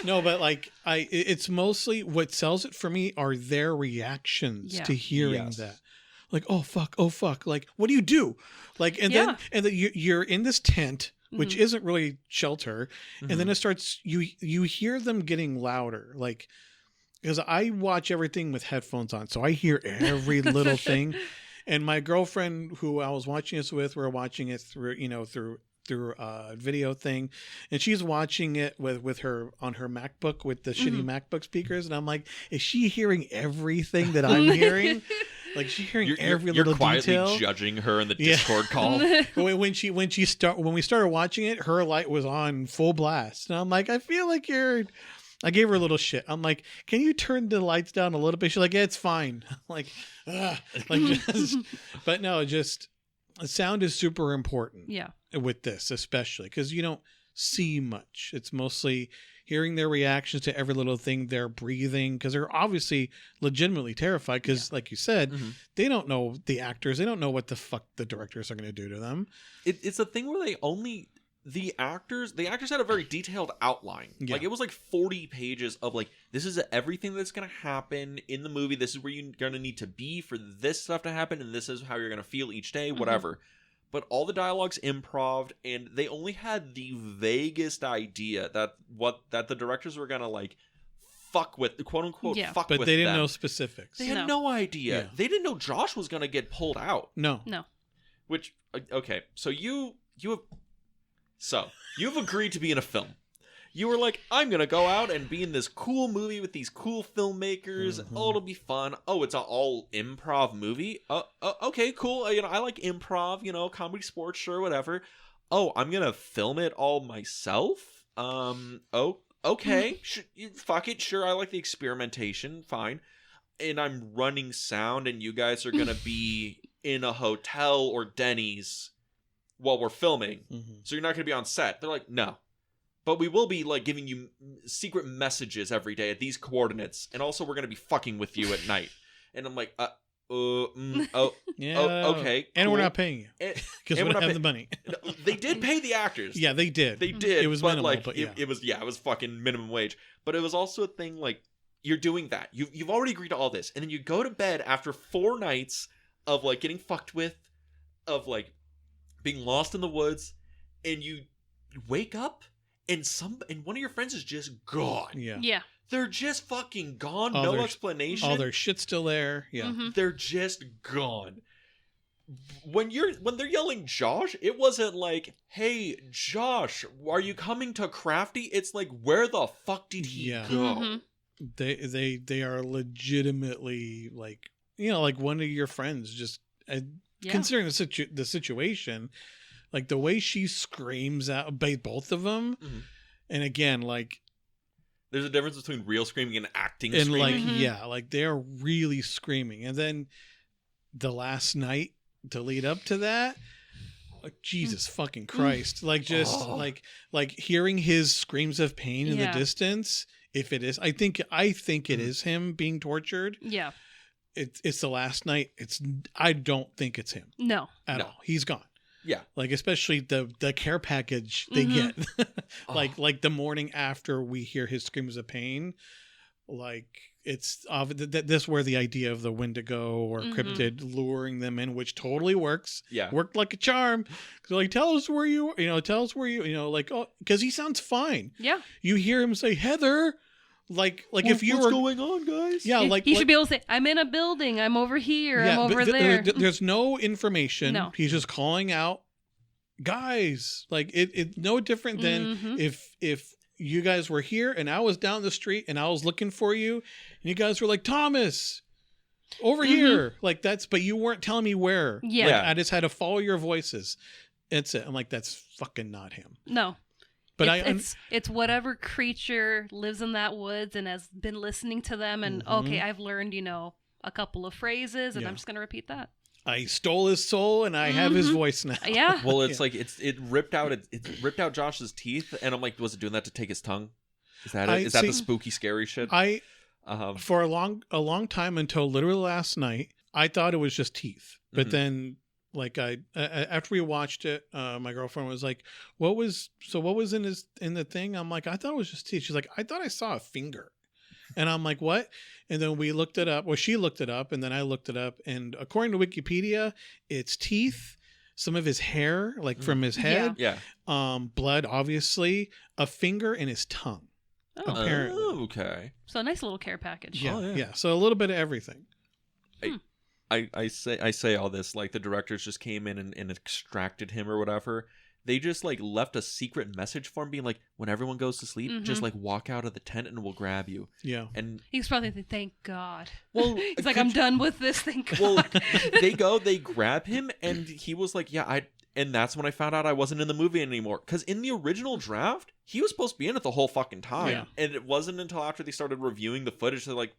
No, but like it's mostly what sells it for me are their reactions to hearing that. Like, oh fuck, like what do you do? Like, and then you're in this tent, which isn't really shelter, and then it starts. You hear them getting louder, like. Because I watch everything with headphones on, so I hear every little thing. And my girlfriend, who I was watching this with, we're watching it through a video thing, and she's watching it with her on her MacBook with the shitty MacBook speakers, and I'm like, is she hearing everything that I'm hearing? Like, she's hearing every little detail. You're quietly judging her in the Discord call. when we started watching it, her light was on full blast, and I'm like, I feel like you're. I gave her a little shit. I'm like, can you turn the lights down a little bit? She's like, yeah, it's fine. I'm like, but no, just sound is super important. Yeah. With this, especially because you don't see much. It's mostly hearing their reactions to every little thing, they're breathing, because they're obviously legitimately terrified. Because, like you said, they don't know the actors. They don't know what the fuck the directors are going to do to them. It's a thing where they only. The actors had a very detailed outline. Yeah. Like, it was like 40 pages of like, this is everything that's going to happen in the movie. This is where you're going to need to be for this stuff to happen. And this is how you're going to feel each day, whatever. But all the dialogue's improv, and they only had the vaguest idea that the directors were going to like fuck with, quote unquote, fuck with them. But they didn't know specifics. They had no idea. Yeah. They didn't know Josh was going to get pulled out. No. Which, okay, so you've agreed to be in a film. You were like, I'm going to go out and be in this cool movie with these cool filmmakers. Oh, it'll be fun. Oh, it's an all improv movie. Okay, cool. I like improv, comedy, sports, sure, whatever. Oh, I'm going to film it all myself? Okay. Fuck it. Sure, I like the experimentation. Fine. And I'm running sound, and you guys are going to be in a hotel or Denny's while we're filming, so you're not going to be on set. They're like, no. But we will be, like, giving you secret messages every day at these coordinates, and also we're going to be fucking with you at night. And I'm like, Yeah. Okay. And cool. we're not paying you because we don't have the money. They did pay the actors. Yeah, they did. They did. It was but minimal, like but yeah. it was fucking minimum wage. But it was also a thing like you're doing that. You've already agreed to all this, and then you go to bed after 4 nights of like getting fucked with, of like being lost in the woods, and you wake up and one of your friends is just gone. Yeah. They're just fucking gone. All No their- explanation. All their shit's still there. Yeah. Mhm. They're just gone. When they're yelling Josh, it wasn't like, "Hey Josh, are you coming to Crafty?" It's like, "Where the fuck did he Yeah. go?" Mhm. They are legitimately like, you know, like one of your friends just Yeah. considering the situation, like the way she screams out by both of them. Mhm. And again, like, There's a difference between real screaming and acting and screaming. like, Mhm. yeah, like they're really screaming. And then the last night to lead up to that, like, Jesus fucking Christ. Like just Oh. like hearing his screams of pain in the Yeah. distance. If it is, I think it Mhm. is him being tortured. Yeah. It's the last night. I don't think it's him No. at No. all. He's gone. Yeah. Like especially the care package they Mhm. get, Oh. like the morning after we hear his screams of pain, like it's this where the idea of the Wendigo or Mhm. cryptid luring them in, which totally works, Yeah. worked like a charm. Because like tell us where you know, like, oh, because he sounds fine. Yeah. You hear him say Heather, like if you What's were going on, guys? yeah, like he like, should be able to say, "I'm in a building. I'm over here. I'm but over there." there's no information. No. He's just calling out guys. Like it no different than Mhm. if you guys were here and I was down the street and I was looking for you and you guys were like, Thomas, over Mhm. here. Like but you weren't telling me where. Yeah. Like, I just had to follow your voices. That's it. I'm like, that's fucking not him. No. But it's whatever creature lives in that woods and has been listening to them, and Mhm. okay, I've learned, a couple of phrases, and Yeah. I'm just gonna repeat that. I stole his soul and I have his Mhm. voice now. Yeah. Well, it's like it ripped out Josh's teeth, and I'm like, was it doing that to take his tongue? Is that it? Is that the spooky, scary shit? For a long time until literally last night, I thought it was just teeth. But Mhm. then, like after we watched it, my girlfriend was like, "What was in the thing?" I'm like, "I thought it was just teeth." She's like, "I thought I saw a finger," and I'm like, "What?" And then we looked it up. Well, she looked it up, and then I looked it up, and according to Wikipedia, it's teeth, some of his hair, like from his head, Yeah. blood, obviously, a finger, and his tongue. Oh. Apparently. Oh, okay. So a nice little care package. Yeah, Oh, yeah. yeah. So a little bit of everything. I say all this like the directors just came in and extracted him or whatever. They just like left a secret message for him, being like, when everyone goes to sleep, just Mhm. like walk out of the tent and we'll grab you. Yeah. And He's probably thinking, "Thank God." well, He's like, "I'm done with this. Thank God." well, they grab him, and he was like, yeah, and that's when I found out I wasn't in the movie anymore. Because in the original draft, he was supposed to be in it the whole fucking time. Yeah. And it wasn't until after they started reviewing the footage, they're like,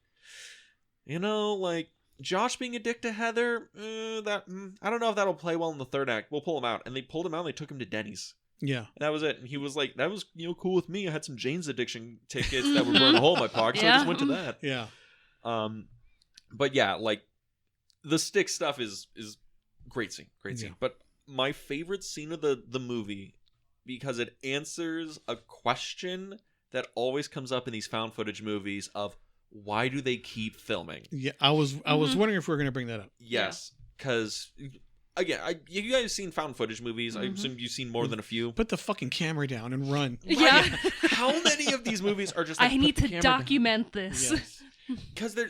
like, Josh being a dick to Heather, I don't know if that'll play well in the third act. We'll pull him out. And they pulled him out and they took him to Denny's. Yeah. And that was it. And he was like, that was, cool with me. I had some Jane's Addiction tickets that would burn a hole in my pocket, so I just went to that. Yeah. But yeah, like, the stick stuff is great scene. Yeah. But my favorite scene of the movie, because it answers a question that always comes up in these found footage movies of, why do they keep filming? Yeah. I was wondering if we were going to bring that up. Yes, because again, you guys have seen found footage movies. I assume you've seen more than a few. Put the fucking camera down and run. Yeah. How many of these movies are just like, I need put the to camera down? document this. Yes.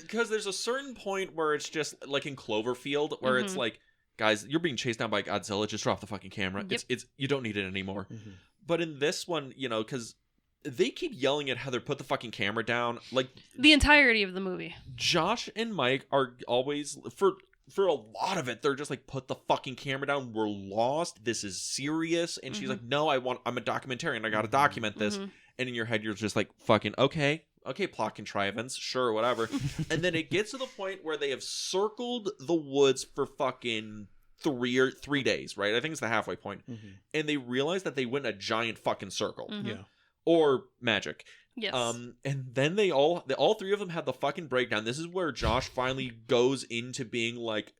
Because there's a certain point where it's just like in Cloverfield where it's Mhm. like, guys, you're being chased down by Godzilla. Just drop the fucking camera. Yep. It's you don't need it anymore. Mhm. But in this one, because they keep yelling at Heather, put the fucking camera down. Like, The entirety of the movie. Josh and Mike are always for a lot of it, they're just like, put the fucking camera down. We're lost. This is serious. And she's like, no, I'm a documentarian. I got to document this. Mhm. And in your head, you're just like, fucking, okay, plot contrivance, sure, whatever. And then it gets to the point where they have circled the woods for fucking 3 days, right? I think it's the halfway point. Mhm. And they realize that they went in a giant fucking circle. Mhm. Yeah. or magic. Yes. And then all three of them had the fucking breakdown. This is where Josh finally goes into being like,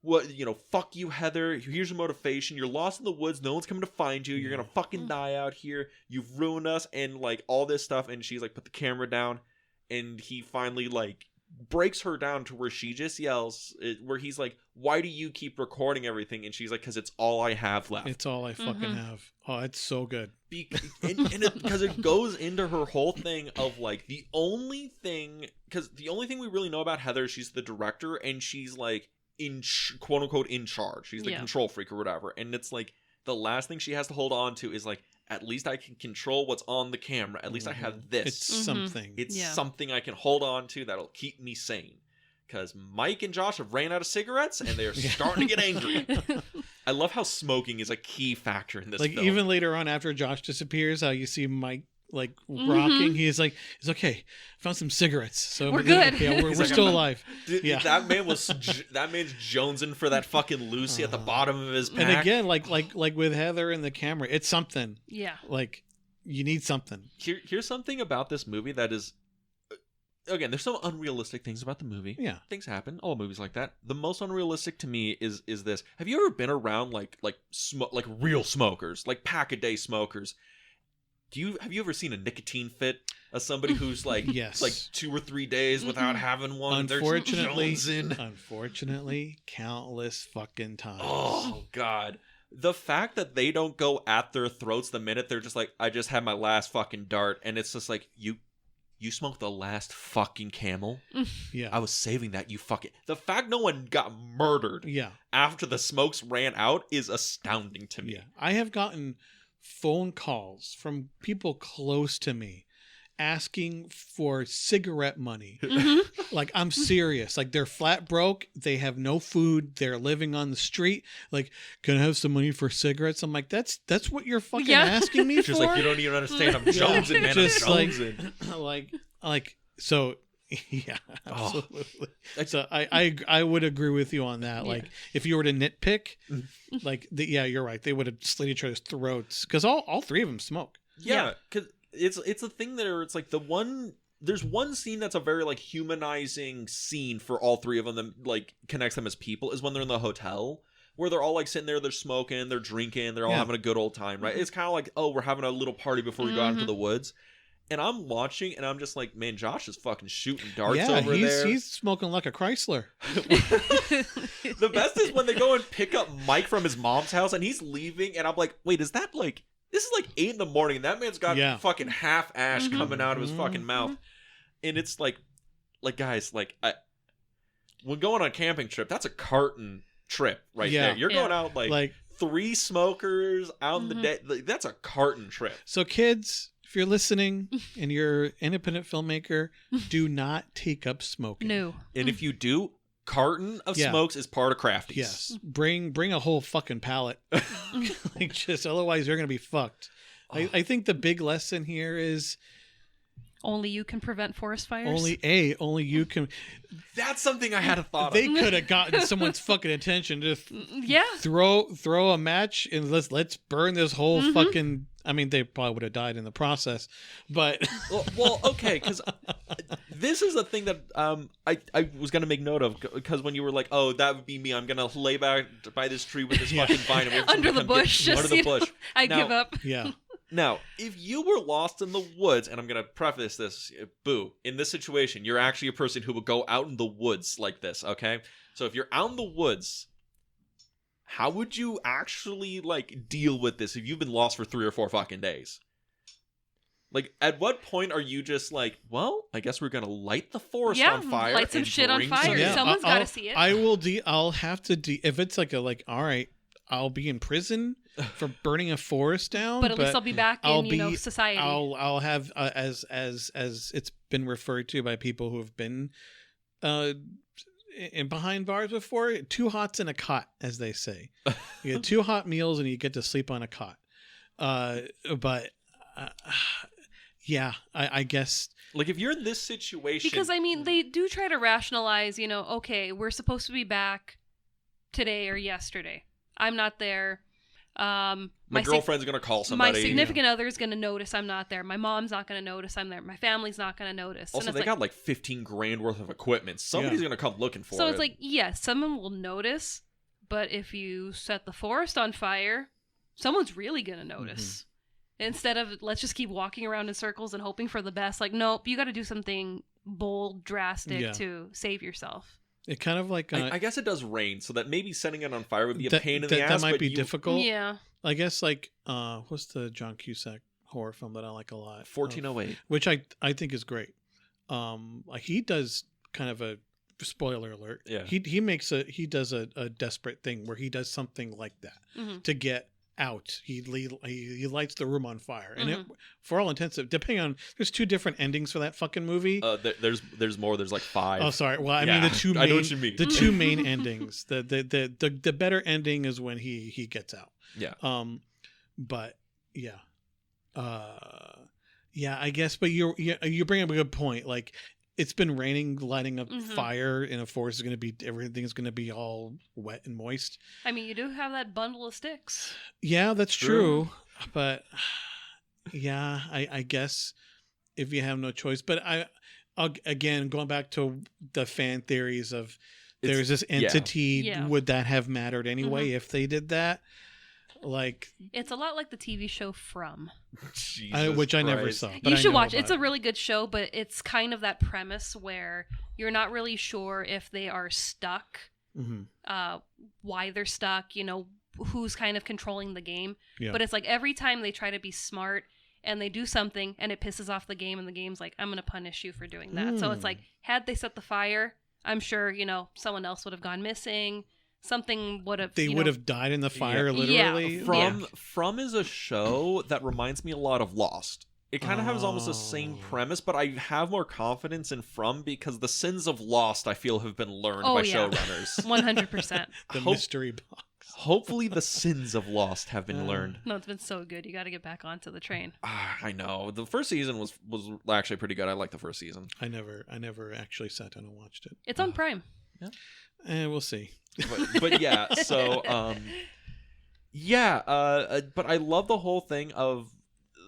what, fuck you, Heather. Here's your motivation. You're lost in the woods. No one's coming to find you. You're gonna fucking die out here. You've ruined us, and like all this stuff. And she's like, put the camera down. And he finally like breaks her down to where she just yells, where he's like, why do you keep recording everything? And she's like, because it's all I have left. It's all I fucking have. Oh, it's so good. Because it goes into her whole thing of like the only thing we really know about Heather is she's the director, and she's like quote unquote in charge. She's the control freak or whatever. And it's like the last thing she has to hold on to is like, at least I can control what's on the camera. At least I have this. It's something. It's something I can hold on to that'll keep me sane. Because Mike and Josh have ran out of cigarettes, and they're starting to get angry. I love how smoking is a key factor in this film. Even later on, after Josh disappears, how you see Mike like rocking. He's like, it's okay. Found some cigarettes, so we're good. Yeah, we're still alive. Yeah, that man's jonesing for that fucking Lucy at the bottom of his pack. And again, like with Heather and the camera, it's something. Yeah, like you need something. Here's something about this movie that is. Again, there's some unrealistic things about the movie. Yeah, things happen. All movies like that. The most unrealistic to me is this. Have you ever been around like real smokers, like pack-a-day smokers? Have you ever seen a nicotine fit as somebody who's like yes. like 2 or 3 days without having one? Unfortunately, countless fucking times. Oh God. The fact that they don't go at their throats the minute they're just like, I just had my last fucking dart, and it's just like, you smoked the last fucking Camel? Yeah. I was saving that, you fucking... The fact no one got murdered after the smokes ran out is astounding to me. Yeah. I have gotten phone calls from people close to me asking for cigarette money. Like, I'm serious. Like, they're flat broke. They have no food. They're living on the street. Like, can I have some money for cigarettes? I'm like, that's what you're fucking asking me for? Just like, you don't even understand. I'm jonesing, man. Just I'm jonesing. So, yeah, absolutely. So I would agree with you on that. Like, if you were to nitpick, like, you're right. They would have slit each other's throats because all three of them smoke. Yeah, because it's a thing there. It's like there's one scene that's a very like humanizing scene for all three of them that like connects them as people is when they're in the hotel where they're all like sitting there, they're smoking, they're drinking, they're all having a good old time, right? It's kind of like, oh, we're having a little party before we go out into the woods. And I'm watching, and I'm just like, man, Josh is fucking shooting darts over there. He's smoking like a Chrysler. The best is when they go and pick up Mike from his mom's house, and he's leaving, and I'm like, wait, is that like... This is like 8 a.m, and that man's got fucking half ash coming out of his fucking mouth. And it's like guys, like, when going on a camping trip, that's a carton trip right there. You're going out like 3 smokers out in the day. Like, that's a carton trip. So kids... If you're listening and you're an independent filmmaker, do not take up smoking. No. And if you do, carton of smokes is part of Crafties. Yes. Bring a whole fucking pallet. Like, just otherwise you're gonna be fucked. I think the big lesson here is only you can prevent forest fires. Only you can. That's something I had a thought of. They could have gotten someone's fucking attention. Just throw a match and let's burn this whole fucking. I mean, they probably would have died in the process, but well, okay, because this is a thing that I was gonna make note of because when you were like, oh, that would be me. I'm gonna lay back by this tree with this fucking vine and under the bush. Under the bush. I give up. Yeah. Now, if you were lost in the woods, and I'm going to preface this, boo, in this situation, you're actually a person who would go out in the woods like this, okay? So if you're out in the woods, how would you actually, like, deal with this if you've been lost for 3 or 4 fucking days? Like, at what point are you just like, well, I guess we're going to light the forest on fire. Light some shit on fire. Someone's got to see it. I'll have to, if it's like all right, I'll be in prison for burning a forest down, but at least I'll be back in society. I'll have as it's been referred to by people who have been in behind bars before, 2 hots in a cot, as they say. You get 2 hot meals and you get to sleep on a cot. I guess. Like, if you're in this situation, because I mean, they do try to rationalize. Okay, we're supposed to be back today or yesterday. I'm not there. My girlfriend's gonna call somebody. My significant other is gonna notice I'm not there. My mom's not gonna notice I'm there. My family's not gonna notice. Also, they got like 15 grand worth of equipment. Somebody's gonna come looking for it. So it's like, yes, someone will notice, but if you set the forest on fire, someone's really gonna notice. Instead of let's just keep walking around in circles and hoping for the best. Like, nope, you got to do something bold, drastic to save yourself. It kind of like I guess it does rain, so that maybe setting it on fire would be a pain in the ass. That might be difficult. Yeah. I guess like what's the John Cusack horror film that I like a lot? 1408, which I think is great. Like he does kind of a spoiler alert. Yeah. He does a desperate thing where he does something like that to get out. He lights the room on fire, and it, for all intents, depending on, there's 2 different endings for that fucking movie. There's more. There's like 5. Oh, sorry. Well, I mean the 2 main. I know what you mean. The 2 main endings. The better ending is when he gets out. Yeah. But yeah. Yeah, I guess. But you bring up a good point. Like, it's been raining, lighting a fire in a forest everything is gonna be all wet and moist. I mean, you do have that bundle of sticks. Yeah, that's true. But yeah, I guess if you have no choice. But again, going back to the fan theories of there's this entity, would that have mattered anyway if they did that? Like, it's a lot like the TV show From, which I never saw. But you should watch. It's a really good show, but it's kind of that premise where you're not really sure if they are stuck, why they're stuck, who's kind of controlling the game. Yeah. But it's like every time they try to be smart and they do something and it pisses off the game, and the game's like, I'm going to punish you for doing that. So it's like, had they set the fire, I'm sure, someone else would have gone missing. Something would have... They would have died in the fire, literally? Yeah. From is a show that reminds me a lot of Lost. It kind of has almost the same premise, but I have more confidence in From because the sins of Lost, I feel, have been learned by showrunners. 100%. The mystery box. Hopefully the sins of Lost have been learned. No, it's been so good. You got to get back onto the train. I know. The first season was actually pretty good. I liked the first season. I never actually sat down and watched it. It's on Prime. Yeah. We'll see. But yeah, so but I love the whole thing of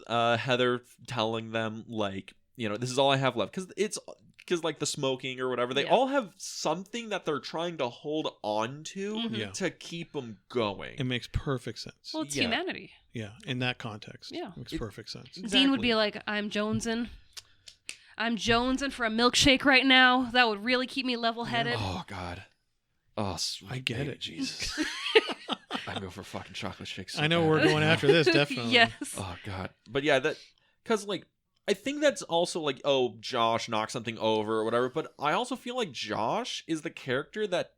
Heather telling them, like, this is all I have left, because like the smoking or whatever, they all have something that they're trying to hold on to to keep them going. It makes perfect sense. Well, it's humanity. Yeah, in that context. Yeah, makes perfect sense. Exactly. Dean would be like, I'm jonesing for a milkshake right now. That would really keep me level-headed. Oh God. Oh, sweet I get baby it. Jesus. I go for fucking chocolate shakes. So I know bad. we're going after this, definitely. Yes. Oh God. But yeah, because like, I think that's also like, oh, Josh knocked something over or whatever. But I also feel like Josh is the character that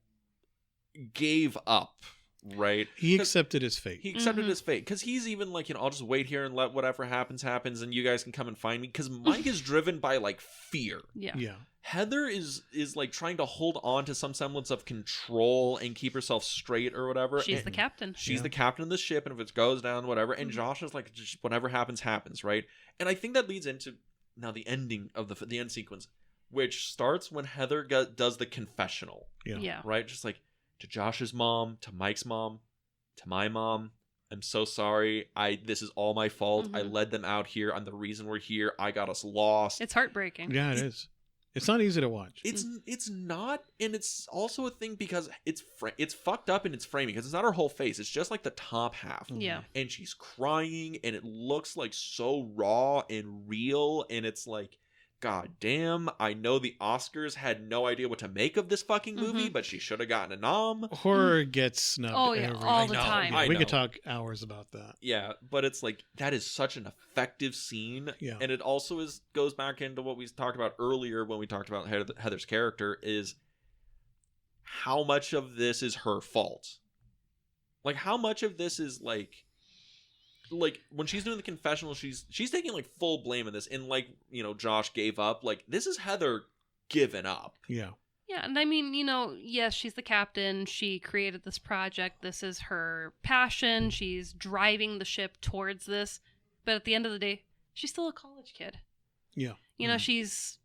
gave up. Right, he accepted his fate. He accepted his fate because he's even like, I'll just wait here and let whatever happens, and you guys can come and find me. Because Mike is driven by like fear. Yeah. Heather is like trying to hold on to some semblance of control and keep herself straight or whatever. She's the captain. She's the captain of the ship, and if it goes down, whatever. And Josh is like, just whatever happens, right? And I think that leads into now the ending of the end sequence, which starts when Heather does the confessional. Yeah. Right, just like, to Josh's mom, to Mike's mom, to my mom, I'm so sorry. This is all my fault. I led them out here. I'm the reason we're here. I got us lost. It's heartbreaking. Yeah, it is. It's not easy to watch. It's not, and it's also a thing because it's fucked up in its framing because it's not her whole face. It's just like the top half. Yeah. And she's crying, and it looks like so raw and real, and it's like, God damn, I know the Oscars had no idea what to make of this fucking movie, but she should have gotten a nom. Horror gets snubbed all the time. We could talk hours about that. Yeah, but it's like, that is such an effective scene. Yeah. And it also goes back into what we talked about earlier when we talked about Heather's character, is how much of this is her fault. Like, how much of this is like when she's doing the confessional, she's taking like full blame in this, and like, Josh gave up. Like, this is Heather giving up. Yeah, and I mean, yes, she's the captain. She created this project. This is her passion. She's driving the ship towards this. But at the end of the day, she's still a college kid. Yeah. She's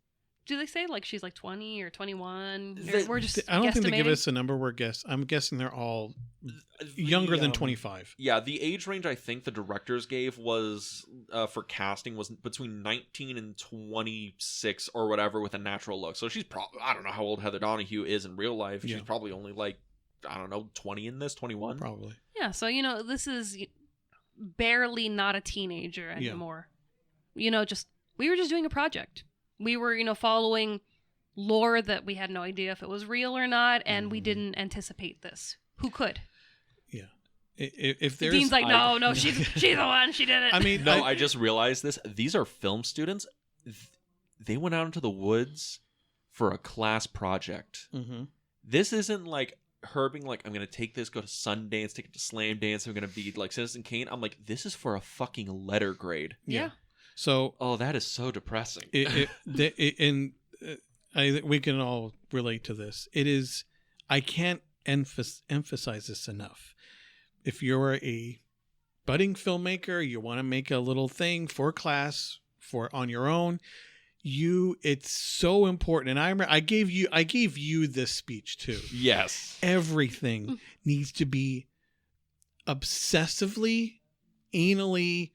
do they say like she's like 20 or 21? We're just I don't think they give guesstimating? us a number. I'm guessing they're all younger than 25. Yeah, the age range I think the directors gave was for casting was between 19 and 26 or whatever with a natural look. So she's probably, I don't know how old Heather Donahue is in real life. She's probably only like, I don't know, 20 in this, 21? Probably. Yeah, so, you know, this is barely not a teenager anymore. You know, we were just doing a project. We were, you know, following lore that we had no idea if it was real or not, and we didn't anticipate this. Who could? Yeah. If there's... Dean's like, no, she's the one. She did it. I mean... No, I just realized this. These are film students. They went out into the woods for a class project. Mm-hmm. This isn't like her being like, I'm going to take this, go to Sundance, take it to Slam Dance, I'm going to be like Citizen Kane. I'm like, this is for a fucking letter grade. Yeah. So... Oh, that is so depressing. We can all relate to this. It is... I can't emphasize this enough. If you're a budding filmmaker, you want to make a little thing for class, for on your own, it's so important. And I remember I gave you this speech too. Yes. Everything needs to be obsessively, anally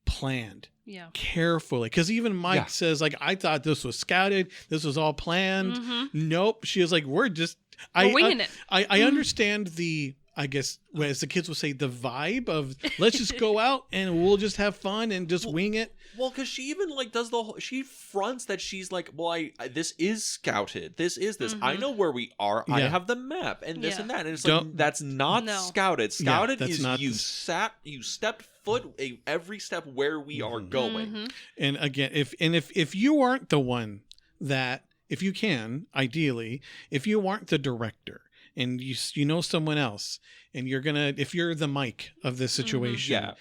planned. Yeah. Carefully. Because even Mike says, like, I thought this was scouted. This was all planned. Nope. She was like, we're winging it. I understand the, I guess, as the kids would say, the vibe of let's just go out and we'll just have fun and just wing it. Well, because she even like does she fronts that she's like, well, I this is scouted. This is this. I know where we are. I have the map and this and that. And it's like, that's not scouted. Scouted is not you stepped foot every step where we are going. And again, if you aren't the one that, if you can, ideally, if you aren't the director and you know someone else and if you're the Mike of this situation,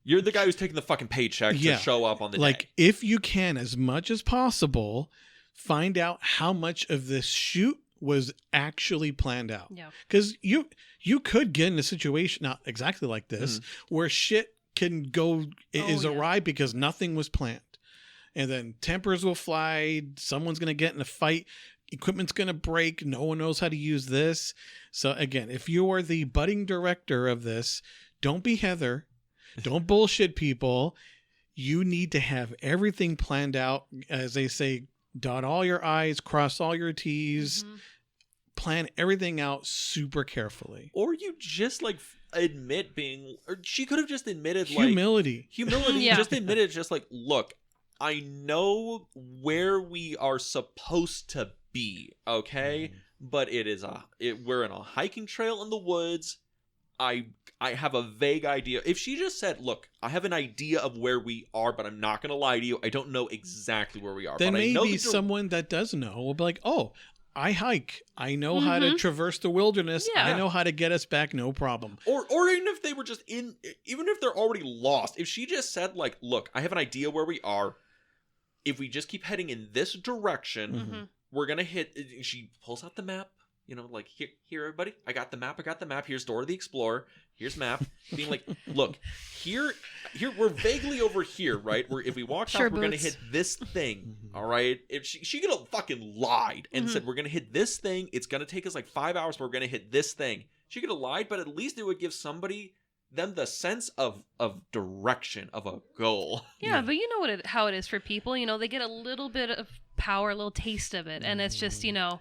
you're the guy who's taking the fucking paycheck to show up on the day. If you can, as much as possible, find out how much of this shoot was actually planned out. Yeah. Because you could get in a situation, not exactly like this, where shit can go awry because nothing was planned. And then tempers will fly, someone's going to get in a fight, equipment's going to break, no one knows how to use this. So again, if you are the budding director of this, don't be Heather. Don't bullshit people. You need to have everything planned out. As they say, dot all your I's, cross all your T's, plan everything out super carefully. Or you just like admit or she could have just admitted humility. Just admitted, just like, look, I know where we are supposed to be, okay? But we're in a hiking trail in the woods. I have a vague idea. If she just said, look, I have an idea of where we are, but I'm not going to lie to you. I don't know exactly where we are. Then but maybe I know someone that does know will be like, oh, I hike. I know how to traverse the wilderness. Yeah. I know how to get us back. No problem. Or even if they were just even if they're already lost, if she just said like, look, I have an idea where we are. If we just keep heading in this direction, we're going to hit, she pulls out the map. You know, like, here, everybody, I got the map. Here's Dora the Explorer. Here's map. Being like, look, here, we're vaguely over here, right? If we walk south, we're going to hit this thing, all right? If she could have fucking lied and said, we're going to hit this thing. It's going to take us like 5 hours, but we're going to hit this thing. She could have lied, but at least it would give them the sense of direction, of a goal. Yeah, but you know how it is for people. You know, they get a little bit of power, a little taste of it. And it's just, you know,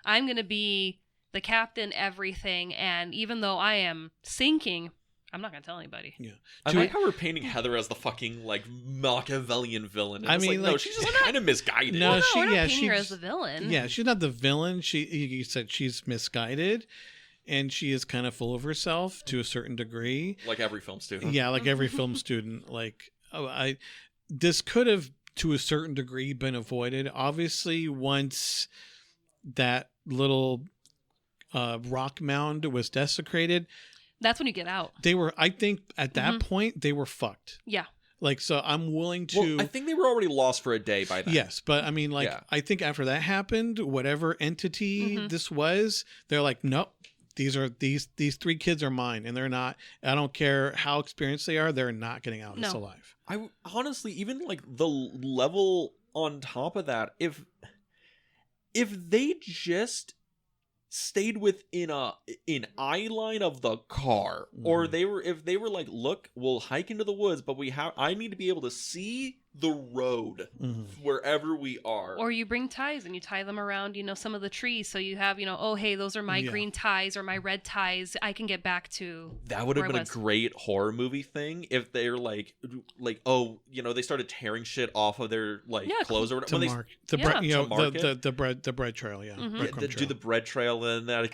I'm going to be the captain, everything. And even though I am sinking, I'm not going to tell anybody. Yeah. I like how we're painting Heather as the fucking, like, Machiavellian villain. And no, she's just kind of misguided. No, we're not painting her as the villain. Yeah, she's not the villain. You said she's misguided. And she is kind of full of herself to a certain degree. Like every film student. Yeah, like every film student. Like, this could have, to a certain degree, been avoided. Obviously, once that little rock mound was desecrated, that's when you get out. I think at that point they were fucked. Yeah. Like, so I'm willing to. Well, I think they were already lost for a day by then. Yes, but I mean, like, I think after that happened, whatever entity this was, they're like, nope, these three kids are mine, and they're not. I don't care how experienced they are, they're not getting out of this alive. I honestly, even like the level on top of that, if they just stayed within an eye line of the car, or if they were like, look, we'll hike into the woods, but I need to be able to see the road wherever we are. Or you bring ties and you tie them around, some of the trees, so you have, oh, hey, those are my green ties or my red ties. I can get back to. That would have been a great horror movie thing if they're like, oh, they started tearing shit off of their clothes or whatever. The bread trail, do the bread trail, and then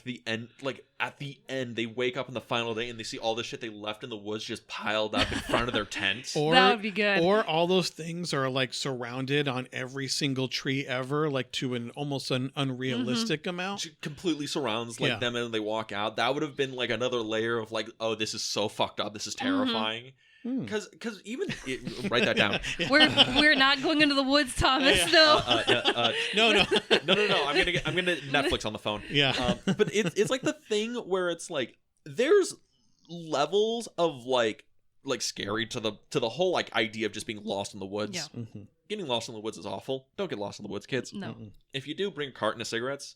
at the end they wake up on the final day and they see all the shit they left in the woods just piled up in front of their tent. That would be good. Or all those things are like surrounded on every single tree ever, like to almost an unrealistic amount. It completely surrounds them, and they walk out. That would have been like another layer of like, oh, this is so fucked up. This is terrifying. Because even write that down. We're not going into the woods, Thomas. No. No. I'm gonna Netflix on the phone. Yeah. But it's like the thing where it's like there's levels of like scary to the whole like idea of just being lost in the woods. Yeah. Getting lost in the woods is awful. Don't get lost in the woods, kids. No. If you do, bring a carton of cigarettes.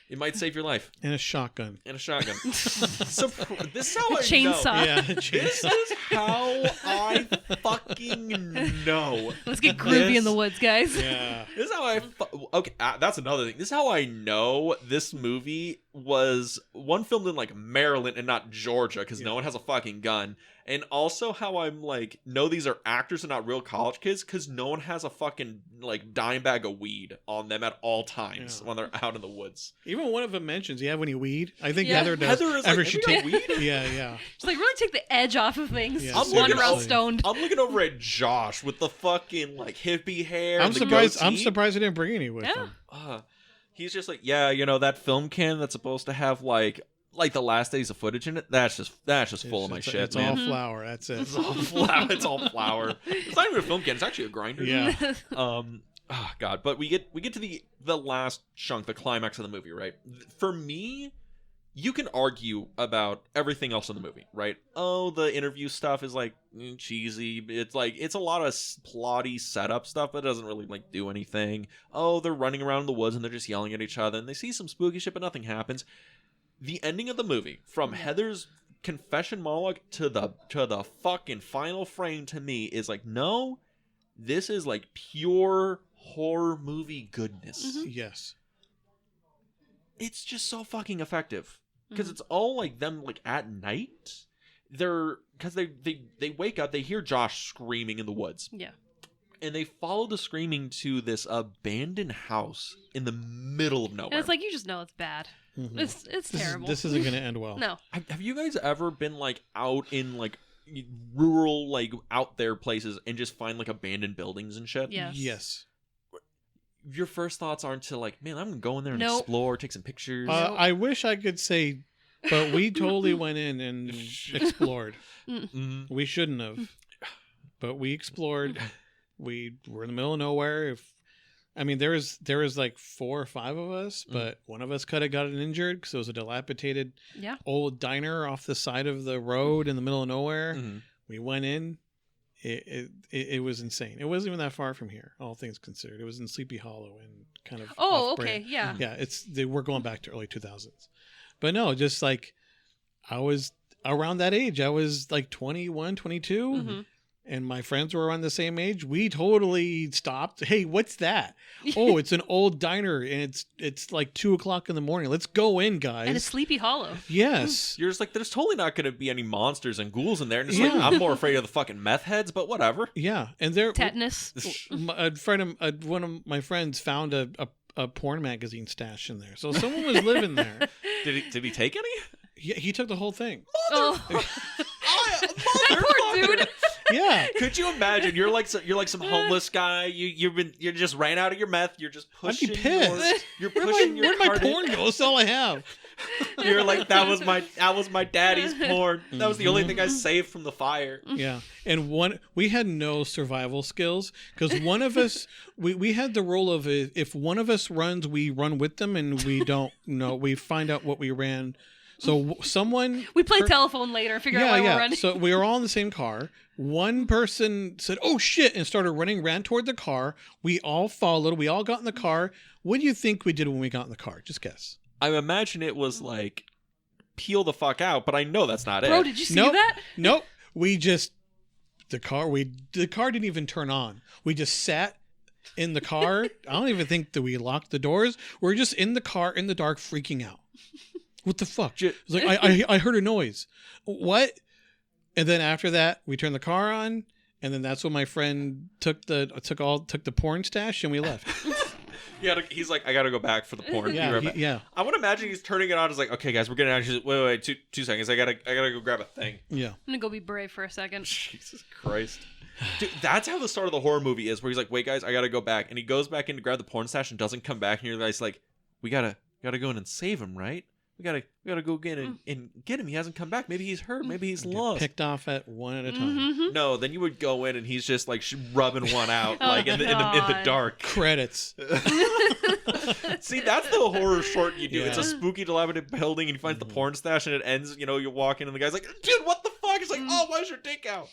It might save your life. And a shotgun. So this is how I chainsaw. know. Yeah, This is how I fucking know. Let's get groovy in the woods, guys. Yeah. This is how okay, that's another thing. This is how I know this movie was filmed in like Maryland and not Georgia, because no one has a fucking gun. And also how I'm like, no, these are actors and not real college kids, because no one has a fucking like dime bag of weed on them at all times when they're out in the woods. Even one of them mentions, you have any weed? I think Heather does. Heather is like, she take weed? Yeah. Just like really take the edge off of things. Yeah, I'm walking around stoned. I'm looking over at Josh with the fucking like hippie hair. I'm surprised I didn't bring any with him. He's just like, that film can that's supposed to have like the last days of footage in it, that's just full of my shit. It's all flour. That's it. It's all flour. It's all flour. It's not even a film can. It's actually a grinder. Yeah. Oh God. But we get to the last chunk, the climax of the movie, right? For me, you can argue about everything else in the movie, right? Oh, the interview stuff is like cheesy. It's a lot of plotty setup stuff that doesn't really like do anything. Oh, they're running around in the woods and they're just yelling at each other and they see some spooky shit, but nothing happens. The ending of the movie, from Heather's confession monologue to the fucking final frame, to me is like, no, this is like pure horror movie goodness. Yes. It's just so fucking effective. Because it's all like them like at night. Because they wake up, they hear Josh screaming in the woods. Yeah. And they follow the screaming to this abandoned house in the middle of nowhere. And it's like, you just know it's bad. It's terrible. This isn't going to end well. No. Have you guys ever been like out in like rural, like out there places and just find like abandoned buildings and shit? Yes. Your first thoughts aren't to like, man, I'm going to go in there and explore, take some pictures. I wish I could say, but we totally went in and explored. We shouldn't have. But we explored. We were in the middle of nowhere. There was like 4 or 5 of us, but one of us could have gotten injured because it was a dilapidated old diner off the side of the road in the middle of nowhere. We went in. It was insane. It wasn't even that far from here, all things considered. It was in Sleepy Hollow and kind of okay, yeah. Yeah, we're going back to early 2000s. But no, just like I was around that age. I was like 21, 22. And my friends were around the same age. We totally stopped. Hey, what's that? Oh, it's an old diner, and it's like 2:00 in the morning. Let's go in, guys. And it's Sleepy Hollow. Yes. You're just like, there's totally not going to be any monsters and ghouls in there. And it's like, I'm more afraid of the fucking meth heads, but whatever. Yeah, and there tetanus. One of my friends found a porn magazine stash in there, so someone was living there. Did he take any? He took the whole thing. That poor dude. Yeah. Could you imagine? You're like some homeless guy. You just ran out of your meth. You're just pushing. I'd be pissed. You're pushing your. Where'd my porn go? That's all I have. You're like, that was my daddy's porn. That was the only thing I saved from the fire. Yeah, and we had no survival skills because one of us we had the role of if one of us runs, we run with them, and we don't know. We find out what we ran. So someone we play telephone later and figure out why we're running. So we were all in the same car. One person said, "Oh shit," and ran toward the car. We all followed. We all got in the car. What do you think we did when we got in the car? Just guess. I imagine it was like, peel the fuck out, but I know that's not Bro, it. did you see that? Nope. We just the car didn't even turn on. We just sat in the car. I don't even think that we locked the doors. We're just in the car in the dark, freaking out. What the fuck? It's like I heard a noise. What? And then after that, we turned the car on, and then that's when my friend took the porn stash, and we left. He's like, I gotta go back for the porn. Yeah. I want to imagine he's turning it on. He's like, okay, guys, we're getting out. She's like, wait, 2 seconds. I gotta go grab a thing. Yeah. I'm gonna go be brave for a second. Jesus Christ. Dude, that's how the start of the horror movie is, where he's like, wait, guys, I gotta go back. And he goes back in to grab the porn stash and doesn't come back. And you're guys like, we gotta go in and save him, right? We gotta go get and get him. He hasn't come back. Maybe he's hurt. Maybe he's lost. Picked off at one at a time. Mm-hmm. No, then you would go in and he's just like rubbing one out, like in the dark. Credits. See, that's the horror short you do. Yeah. It's a spooky, dilapidated building, and you find the porn stash, and it ends. You're walking, and the guy's like, "Dude, what the fuck?" It's like, "Oh, why's your dick out?"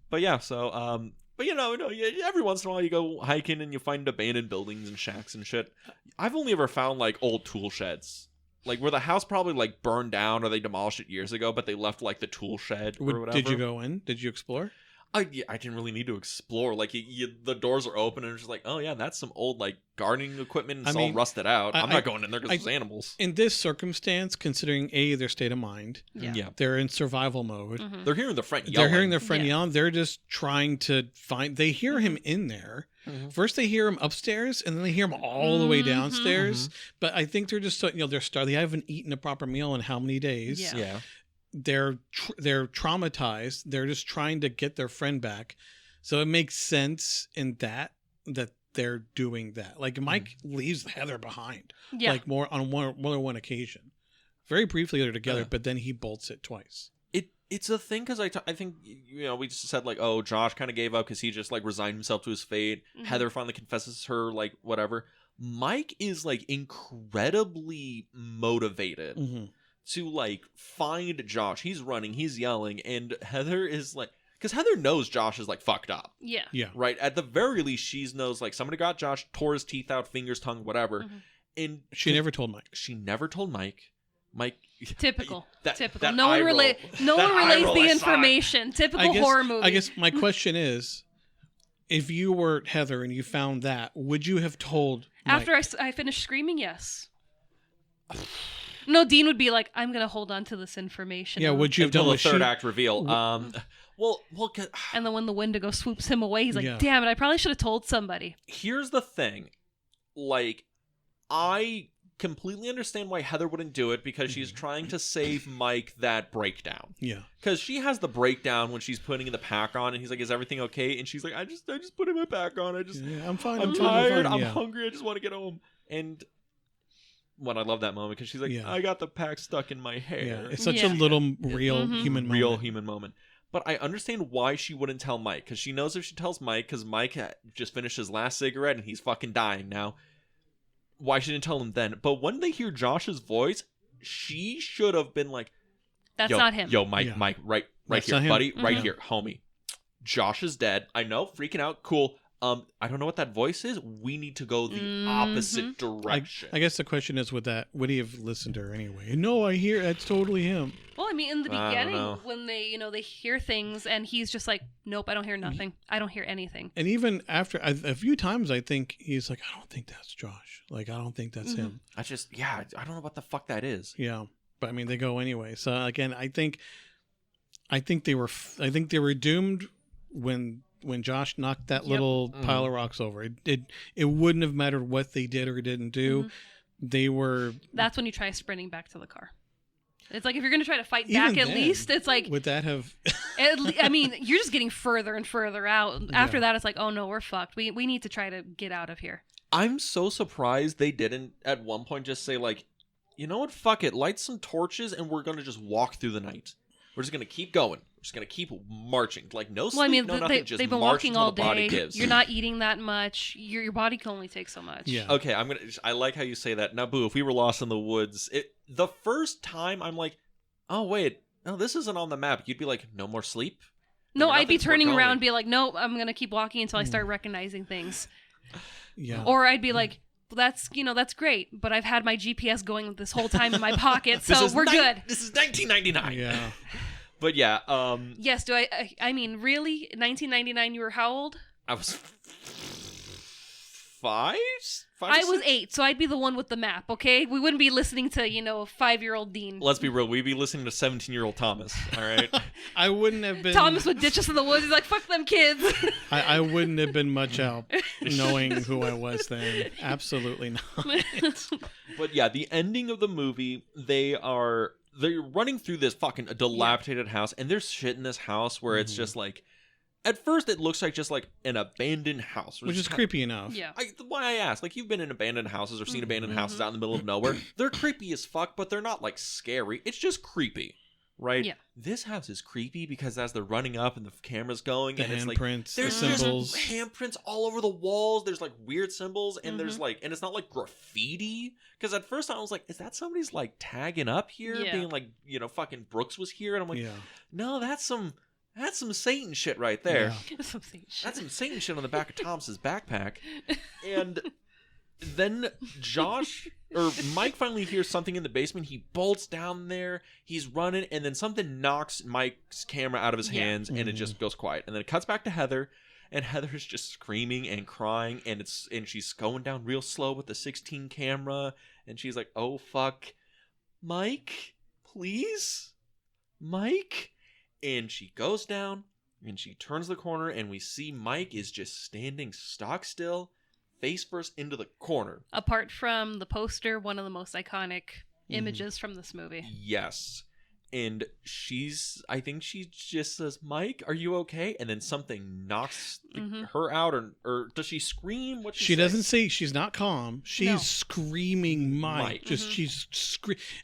But yeah, so but every once in a while you go hiking and you find abandoned buildings and shacks and shit. I've only ever found like old tool sheds, like where the house probably like burned down or they demolished it years ago, but they left like the tool shed or whatever. Did you go in? Did you explore? I didn't really need to explore. Like the doors are open and it's just like, oh yeah, that's some old like gardening equipment. And it's all rusted out. I'm not going in there because there's animals. In this circumstance, considering their state of mind, they're in survival mode. Mm-hmm. They're hearing their friend yelling. They're just trying to find. They hear him in there. Mm-hmm. First, they hear him upstairs, and then they hear him all the way downstairs. Mm-hmm. But I think they're just they're starved. They haven't eaten a proper meal in how many days? Yeah. They're traumatized. They're just trying to get their friend back, so it makes sense in that they're doing that. Like Mike leaves Heather behind, like more on one occasion. Very briefly they're together, but then he bolts it twice. It's a thing because I think we just said like, oh, Josh kind of gave up because he just like resigned himself to his fate. Mm-hmm. Heather finally confesses her like whatever. Mike is like incredibly motivated. Mm-hmm. To like find Josh. He's running, he's yelling, and Heather is like, because Heather knows Josh is like fucked up. Yeah. Right? At the very least, she knows like somebody got Josh, tore his teeth out, fingers, tongue, whatever. Mm-hmm. And she never told Mike. Mike. Typical. Typical. No one relays the information. Typical horror movie. I guess my question is, if you were Heather and you found that, would you have told Mike? After I finished screaming, yes. No, Dean would be like, I'm going to hold on to this information. Yeah, would you have done the third act reveal? And then when the Wendigo swoops him away, he's like, damn it, I probably should have told somebody. Here's the thing. Like, I completely understand why Heather wouldn't do it because she's trying to save Mike that breakdown. Yeah. Because she has the breakdown when she's putting the pack on and he's like, is everything okay? And she's like, I just put my pack on. I'm fine. I'm tired. I'm hungry. I just want to get home. And I love that moment because she's like, I got the pack stuck in my hair. Yeah, it's such a little real human moment. But I understand why she wouldn't tell Mike because she knows if she tells Mike, because Mike just finished his last cigarette and he's fucking dying now. Why she didn't tell him then? But when they hear Josh's voice, she should have been like, "That's not him." Yo, Mike, right That's here, buddy, right here, homie. Josh is dead. I know, freaking out. Cool. I don't know what that voice is. We need to go the opposite direction. I guess the question is, would he have listened to her anyway? No, I hear that's totally him. Well, I mean, in the beginning, when they hear things, and he's just like, nope, I don't hear nothing. I don't hear anything. And even after a few times, I think he's like, I don't think that's Josh. Like, I don't think that's him. I don't know what the fuck that is. Yeah, but I mean, they go anyway. So again, I think they were doomed when Josh knocked that little pile of rocks over. It wouldn't have mattered what they did or didn't do. They were. That's when you try sprinting back to the car. It's like if you're going to try to fight back, at least it's like. Would that have? I mean, you're just getting further and further out. After that, it's like, oh no, we're fucked. We need to try to get out of here. I'm so surprised they didn't at one point just say like, you know what, fuck it, light some torches and we're going to just walk through the night. We're just going to keep going. We're just going to keep marching. Like, no sleep, no nothing. Just they've been walking all day. You're not eating that much. Your body can only take so much. Yeah. Okay, I like how you say that. Now, Boo, if we were lost in the woods, the first time I'm like, oh, wait, no, this isn't on the map. You'd be like, no more sleep? No, I'd be Nothing's turning going. around and be like, no, I'm going to keep walking until I start recognizing things. Yeah. Or I'd be like, that's great, but I've had my GPS going this whole time in my pocket, so we're good. This is 1999. Yeah. But yeah, Yes, I mean, really? 1999, you were how old? I was 5? I was 8, so I'd be the one with the map, okay? We wouldn't be listening to, 5-year-old Dean. Let's be real. We'd be listening to 17-year-old Thomas, all right? I wouldn't have been... Thomas would ditch us in the woods. He's like, fuck them kids. I wouldn't have been much help knowing who I was then. Absolutely not. But yeah, the ending of the movie, they're running through this fucking dilapidated house, and there's shit in this house where it's just like, at first it looks like just like an abandoned house. Which is creepy enough. Yeah. Why I asked, like, you've been in abandoned houses or seen abandoned houses out in the middle of nowhere. They're creepy as fuck, but they're not like scary. It's just creepy, right? Yeah. This house is creepy because as they're running up and the camera's going, The and it's like handprints, there's the just symbols. handprints all over the walls. There's like weird symbols, and there's like, and it's not like graffiti. Because at first I was like, is that somebody's like tagging up here, Yeah. being like, fucking Brooks was here, and I'm like, Yeah. no, that's some Satan shit right there. Yeah. Some shit. That's some Satan shit on the back of Thomas's backpack. And then Mike finally hears something in the basement. He bolts down there. He's running, and then something knocks Mike's camera out of his hands, and it just goes quiet. And then it cuts back to Heather, and Heather's just screaming and crying, and she's going down real slow with the 16 camera, and she's like, "Oh fuck, Mike, please, Mike." And she goes down, and she turns the corner, and we see Mike is just standing stock still, face first into the corner. Apart from the poster, one of the most iconic images from this movie. Yes. And I think she just says, "Mike, are you okay?" And then something knocks her out, or does she scream? What She doesn't say, she's not calm. She's No. screaming Mike. She's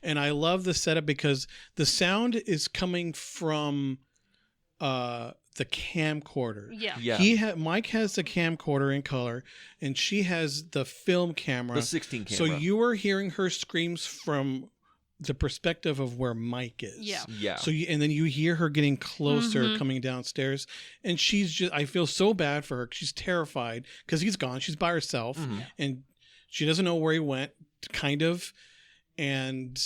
and I love the setup because the sound is coming from the camcorder. Yeah. Mike has the camcorder in color, and she has the film camera. The 16 camera. So you are hearing her screams from the perspective of where Mike is. Yeah. Yeah. So and then you hear her getting closer, coming downstairs, and she's just, I feel so bad for her. She's terrified because he's gone. She's by herself, and she doesn't know where he went, kind of. And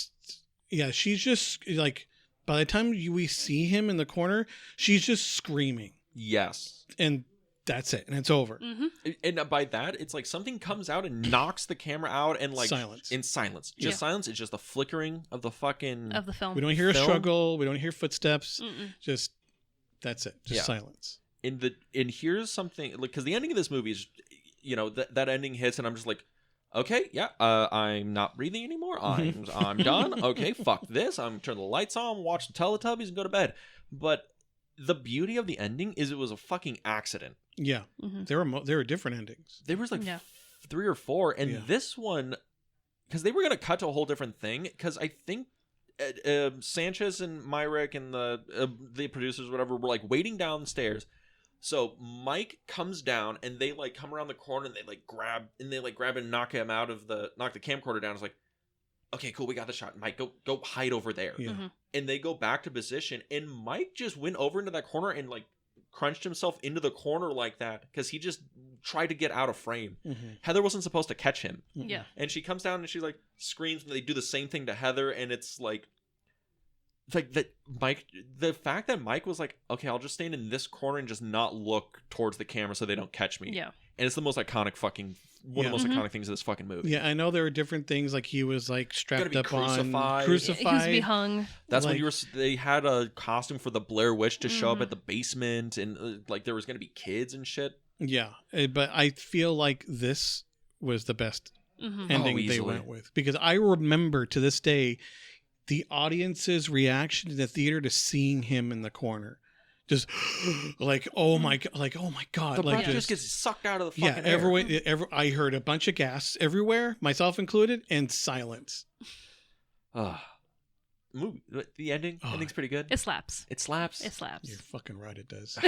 yeah, she's just like, by the time we see him in the corner, she's just screaming. Yes. And that's it. And it's over. And by that, it's like something comes out and knocks the camera out, and like Silence. In silence. Just silence. It's just the flickering of the fucking Of the film. We don't hear a Film? struggle. We don't hear footsteps. Just, that's it. Just Yeah. silence. and here's something, like, because the ending of this movie is, that ending hits, and I'm just like, okay, yeah, I'm not breathing anymore. I'm done. Okay, fuck this. I'm turn the lights on, watch the Teletubbies, and go to bed. But the beauty of the ending is it was a fucking accident. Yeah. There were different endings. There was like Yeah. 3 or 4, and Yeah. this one, because they were gonna cut to a whole different thing. Because I think Sanchez and Myrick and the producers, whatever, were like waiting downstairs. So Mike comes down, and they like come around the corner, and they grab and knock the camcorder down. It's like, okay, cool, we got the shot. Mike, go hide over there. Yeah. And they go back to position, and Mike just went over into that corner and like crunched himself into the corner like that because he just tried to get out of frame. Heather wasn't supposed to catch him. Yeah. And she comes down and she like screams, and they do the same thing to Heather, and it's like that Mike, the fact that Mike was like, okay, I'll just stand in this corner and just not look towards the camera so they don't catch me. Yeah. And it's the most iconic one of the most iconic things of this fucking movie. Yeah, I know there were different things, like he was like strapped be up crucified. on He was to be crucified. hung. That's like, when they had a costume for the Blair Witch to show up at the basement, and like there was going to be kids and shit. Yeah, but I feel like this was the best ending they easily. went with, because I remember to this day the audience's reaction in the theater to seeing him in the corner. Just like, oh my god, The like breath just gets sucked out of the fucking everyone. I heard a bunch of gasps everywhere, myself included, and silence. Movie. The ending's pretty good. It slaps. It slaps. It slaps. You're fucking right, it does.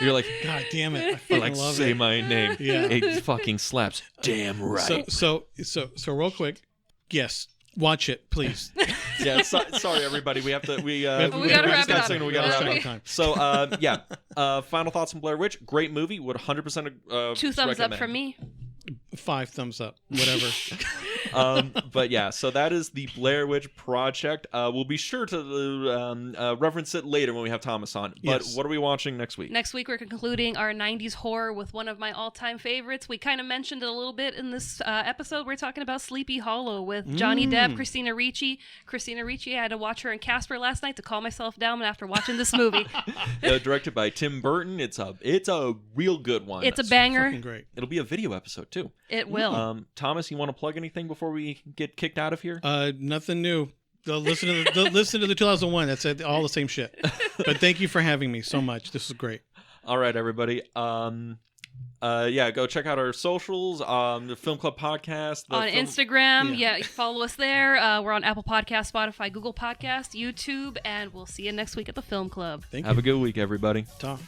You're like, God damn it! I you're fucking like, love say it. my name. Yeah. It fucking slaps. Damn right. So real quick, yes, Watch it, please. Yeah, sorry everybody. We have to. We gotta wrap it up. We gotta wrap it up. So final thoughts on Blair Witch. Great movie. Would 100% 2 thumbs up from me. 5 thumbs up. Whatever. But yeah, so that is the Blair Witch Project. We'll be sure to reference it later when we have Thomas on. But Yes. what are we watching next week? Next week, we're concluding our 90s horror with one of my all-time favorites. We kind of mentioned it a little bit in this episode. We're talking about Sleepy Hollow with Johnny Depp, Christina Ricci. Christina Ricci, I had to watch her in Casper last night to calm myself down after watching this movie. Directed by Tim Burton. It's a real good one. It's a banger. Fucking great. It'll be a video episode too. It will. Thomas, you want to plug anything before we get kicked out of here? Nothing new. Listen to the 2001. That's it, all the same shit. But thank you for having me so much. This is great. All right, everybody. Go check out our socials. The Film Club Podcast on Instagram. Yeah, follow us there. We're on Apple Podcasts, Spotify, Google Podcasts, YouTube, and we'll see you next week at the Film Club. Thank you. Have a good week, everybody. Talk.